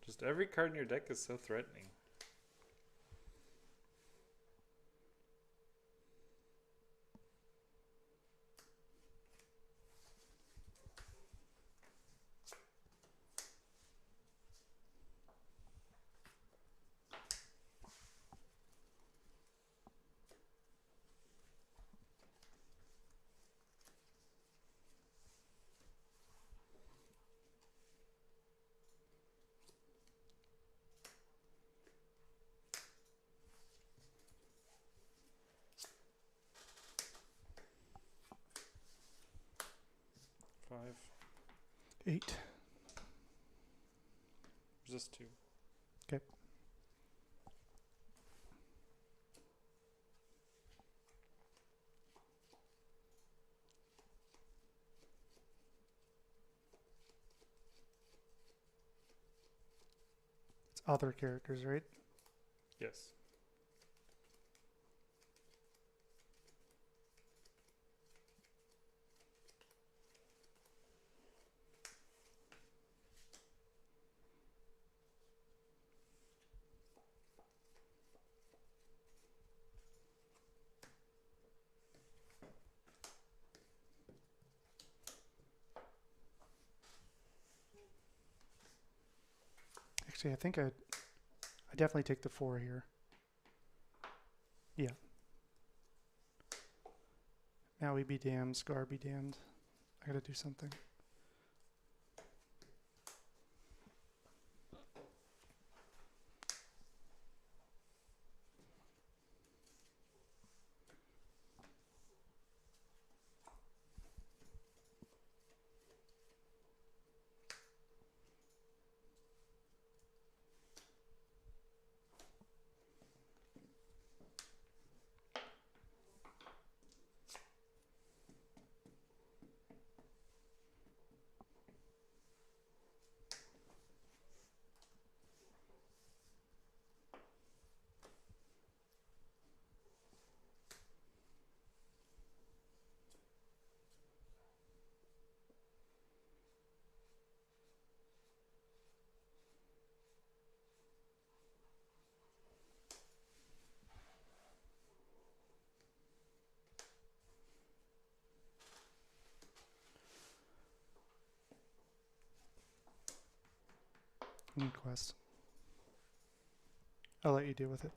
'Just every card in your deck is so threatening. Five. 8. Resist 2. Okay. It's other characters, right? Yes. Actually, I think I definitely take the 4 here. Yeah. Maui be damned, Scar be damned. I gotta do something. Need quest. I'll let you deal with it.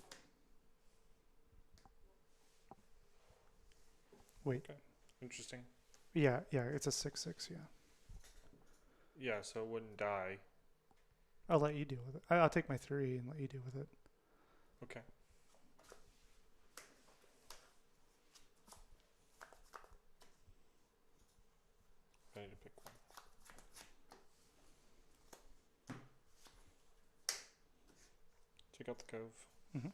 Wait. Okay. Interesting. Yeah, it's a 6/6. Yeah. Yeah, so it wouldn't die. I'll let you deal with it. I'll take my 3 and let you deal with it. Okay. I need to pick one. Check out the cove. Mm-hmm.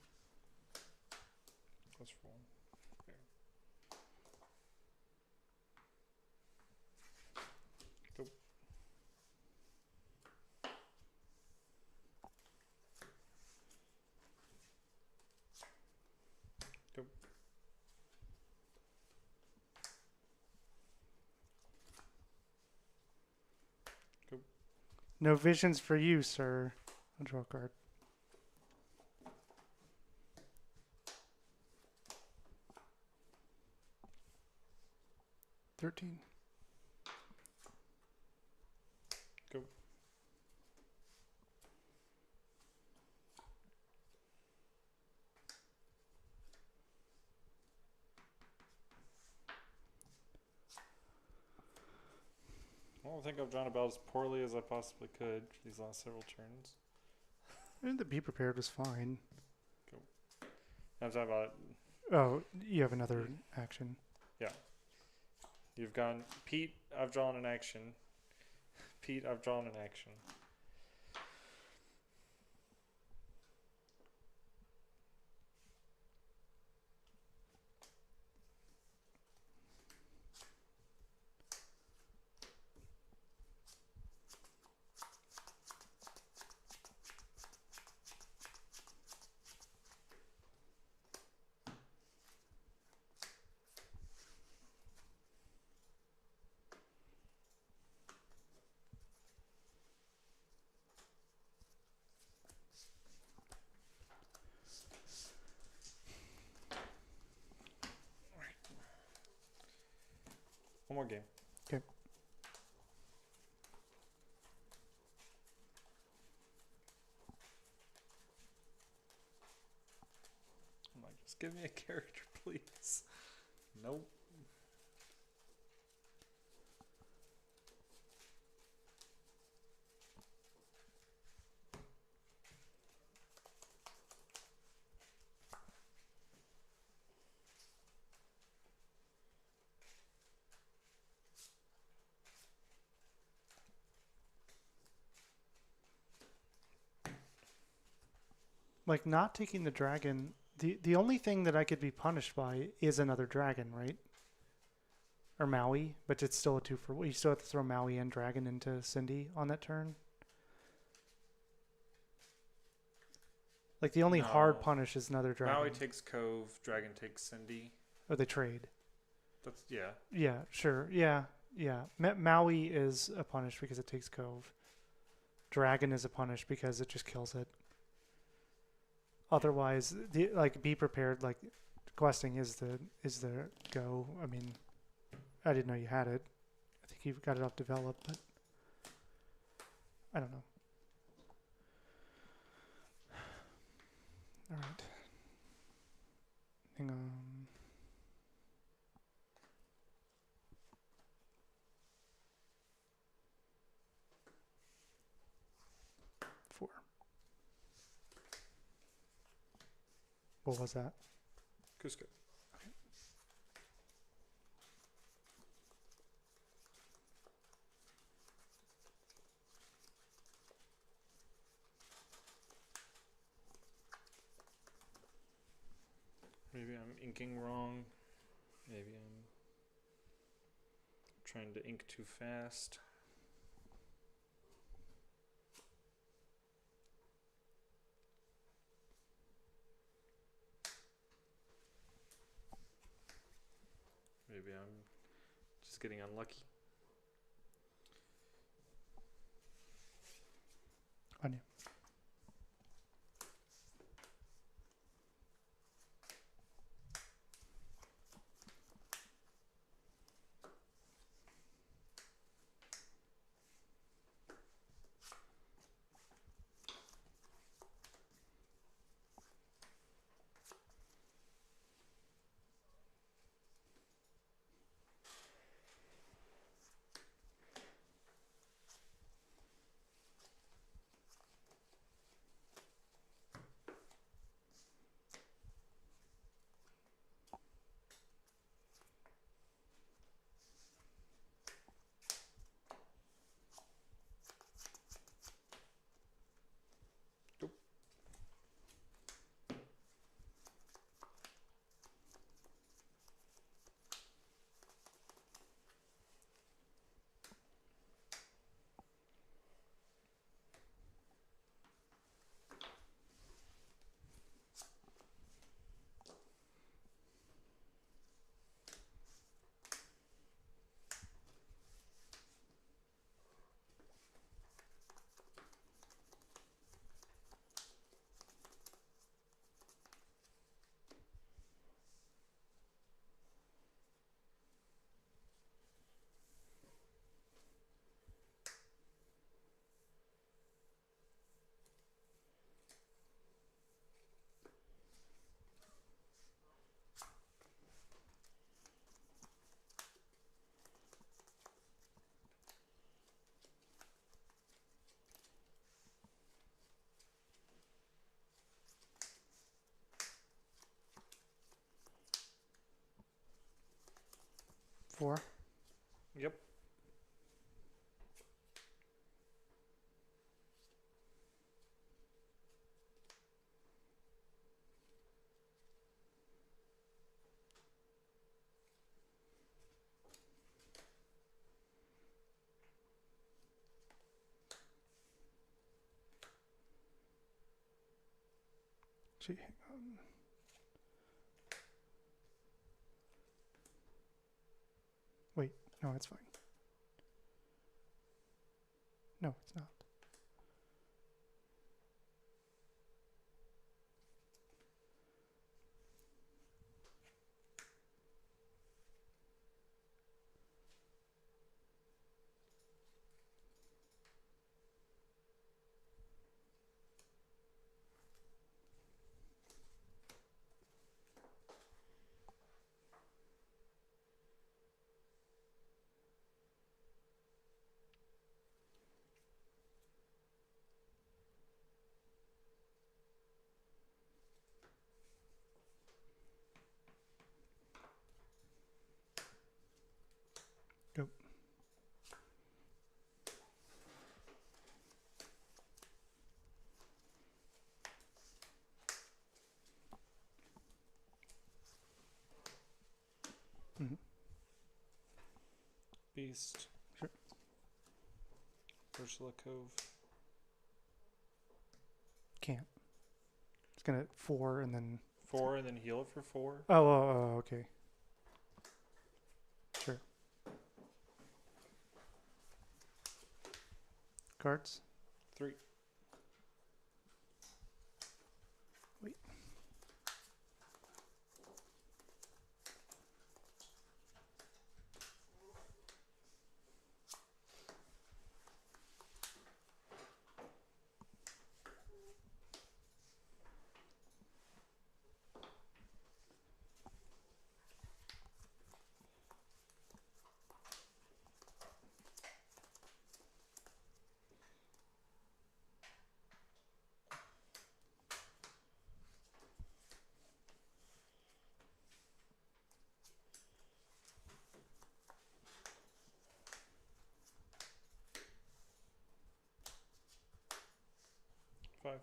Plus for 1. Okay. No visions for you, sir. I'll draw a card. 13. Go. Well, I think I've drawn about as poorly as I possibly could for these last several turns. And the be prepared was fine. I'm talking about Oh, you have another action. you've gone Pete. I've drawn an action. Pete, I've drawn an action. One more game. Okay. I'm like, just give me a character, please. Nope. Like, not taking the dragon, the only thing that I could be punished by is another dragon, right? Or Maui, but it's still a 2 for... You still have to throw Maui and dragon into Cindy on that turn. Like, the only hard No. punish is another dragon. Maui takes Cove. Dragon takes Cindy. Or they trade. That's yeah. Yeah, sure. Yeah, yeah. Maui is a punish because it takes Cove. Dragon is a punish because it just kills it. Otherwise, be prepared. Like, questing is the go. I mean, I didn't know you had it. I think you've got it off develop, but I don't know. All right. Hang on. 4. What was that? Cusco. Maybe I'm inking wrong. Maybe I'm trying to ink too fast. Maybe I'm just getting unlucky. On you. 4. Yep. Gee, hang on. Wait, no, it's fine. No, it's not. Go. Mm-hmm. Beast. Sure. Ursula Cove. Can't. It's gonna 4 and then. 4 and then heal it for 4. Oh, okay. Sure. Cards. 3. Wait. Five.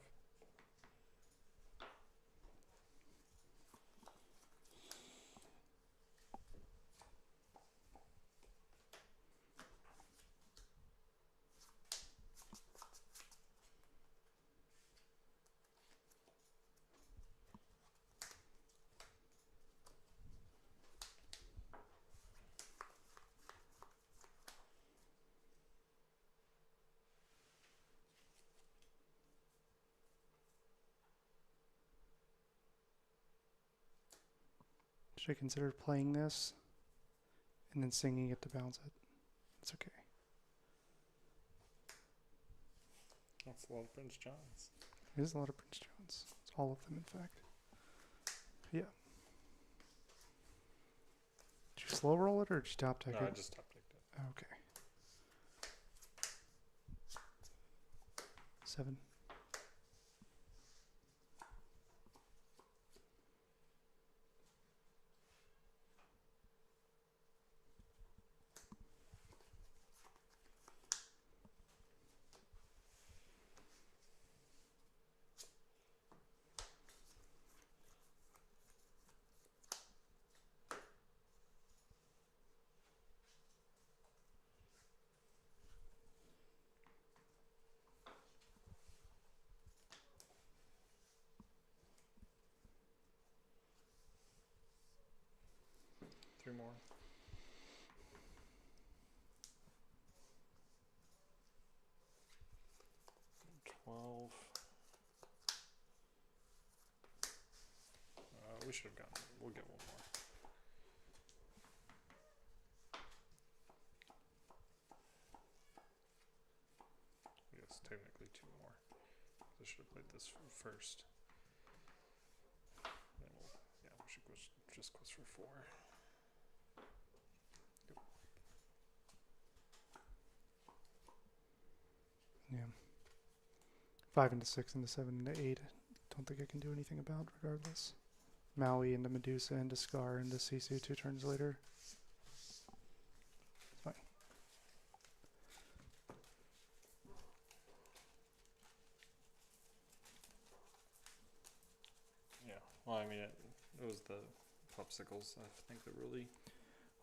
Should I consider playing this and then singing it to bounce it? It's okay. That's a lot of Prince Johns. It is a lot of Prince Johns. It's all of them, in fact. Yeah. Did you slow roll it or did you top deck No, it? I just top decked it. Okay. 7. Three more. $12. We should have gotten. We'll get one more. Yes, technically 2 more. I should have played this first. Then we'll, yeah, we should just quest for 4. Yep. Yeah. 5 into 6 into 7 into 8. Don't think I can do anything about regardless. Maui into Medusa into Scar into Sisu 2 turns later. Well, I mean, it was the popsicles, I think, that really.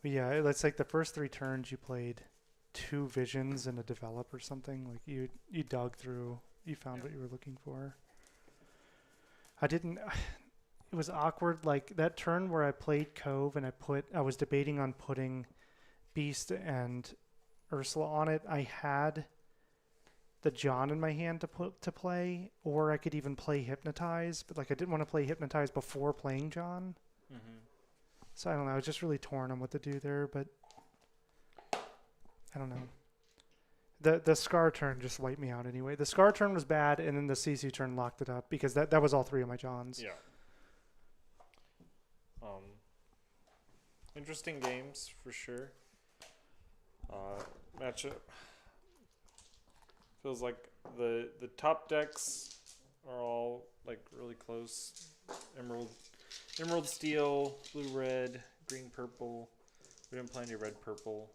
But yeah, it's like the first 3 turns you played 2 visions and a develop or something. Like you dug through, you found what you were looking for. I didn't. It was awkward. Like that turn where I played Cove and I was debating on putting Beast and Ursula on it. I had the John in my hand to play, or I could even play Hypnotize, but like I didn't want to play Hypnotize before playing John. Mm-hmm. So I don't know. I was just really torn on what to do there, but I don't know. The Scar turn just wiped me out anyway. The Scar turn was bad, and then the CC turn locked it up because that was all 3 of my Johns. Yeah. Interesting games for sure. Matchup feels like the top decks are all like really close. Emerald Steel, Blue Red, Green Purple. We didn't play any Red Purple.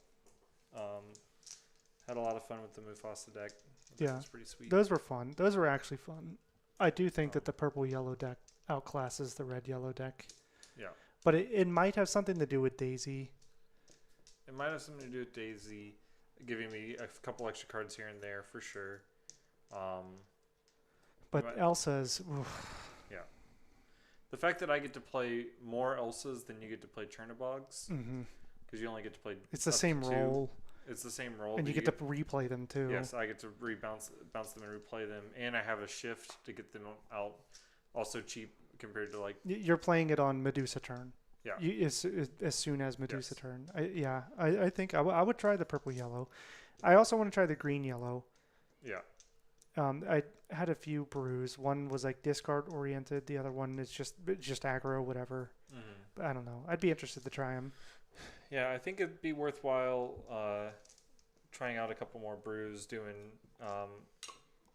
Had a lot of fun with the Mufasa deck. Yeah, it's pretty sweet. Those were fun. Those were actually fun. I do think that the purple yellow deck outclasses the red yellow deck. Yeah. But it might have something to do with Daisy. It might have something to do with Daisy giving me a couple extra cards here and there for sure. But Elsa's... Oof. Yeah. The fact that I get to play more Elsas than you get to play Chernobyls, because you only get to play... It's the same role. It's the same role. And you get to replay them too. Yes, I get to bounce them and replay them. And I have a shift to get them out also cheap compared to like... You're playing it on Medusa turn. Yeah. As soon as Medusa turn. I think I would try the purple yellow. I also want to try the green yellow. Yeah. I had a few brews. One was like discard oriented. The other one is just aggro, whatever. But I don't know. I'd be interested to try them. Yeah, I think it'd be worthwhile trying out a couple more brews, doing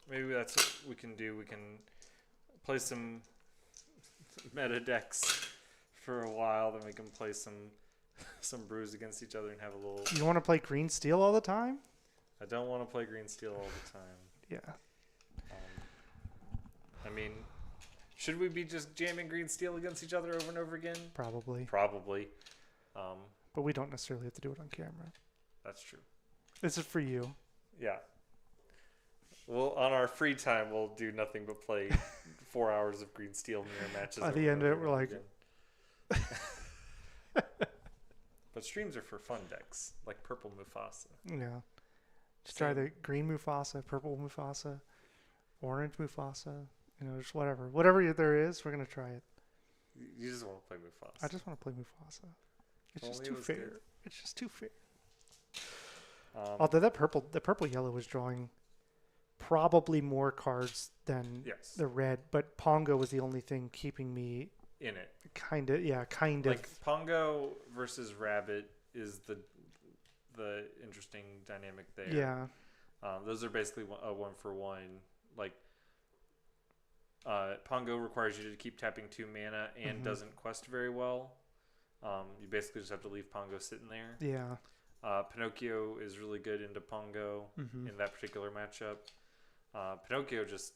maybe that's what we can do. We can play some meta decks for a while, then we can play some brews against each other and have a little... You want to play green steel all the time? I don't want to play green steel all the time. Yeah. I mean, should we be just jamming green steel against each other over and over again? Probably. But we don't necessarily have to do it on camera. That's true. This is for you. Yeah. Well, on our free time, we'll do nothing but play 4 hours of green steel mirror matches. At the end of it, we're like... But streams are for fun decks, like purple Mufasa. Yeah. Just try the green Mufasa, purple Mufasa, orange Mufasa, just whatever. Whatever there is, we're going to try it. You just want to play Mufasa. I just want to play Mufasa. It's just too fair. Good. It's just too fair. Although the purple yellow was drawing probably more cards than the red, but Pongo was the only thing keeping me in it. Kind of. Like Pongo versus Rabbit is the interesting dynamic there. Yeah. Those are basically a 1-for-1. Like Pongo requires you to keep tapping 2 mana and doesn't quest very well. You basically just have to leave Pongo sitting there. Yeah. Pinocchio is really good into Pongo in that particular matchup. Pinocchio just...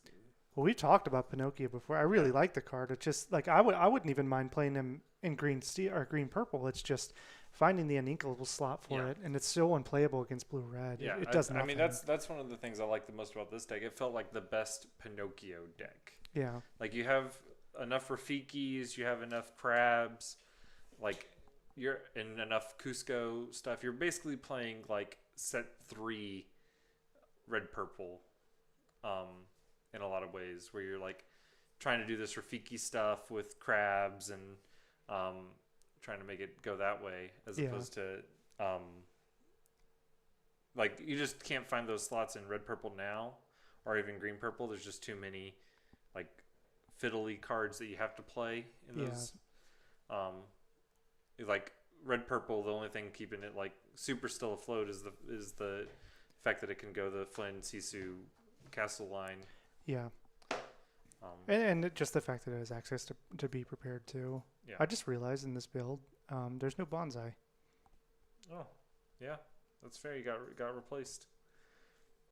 Well, we talked about Pinocchio before. I really like the card. It's just like I wouldn't even mind playing him in green steel or green purple. It's just finding the uninkable slot for it, and it's so unplayable against blue red. Yeah, it does nothing. I mean that's one of the things I like the most about this deck. It felt like the best Pinocchio deck. Yeah. Like you have enough Rafikis, you have enough crabs, like you're in enough Cusco stuff. You're basically playing like set 3 red purple. In a lot of ways, where you're like trying to do this Rafiki stuff with crabs and trying to make it go that way, as opposed to like you just can't find those slots in red purple now, or even green purple. There's just too many like fiddly cards that you have to play in those. Like red purple, the only thing keeping it like super still afloat is the fact that it can go the Flynn Sisu castle line. Yeah. And just the fact that it has access to be prepared too. Yeah. I just realized in this build, there's no bonsai. Oh, yeah, that's fair. You got replaced.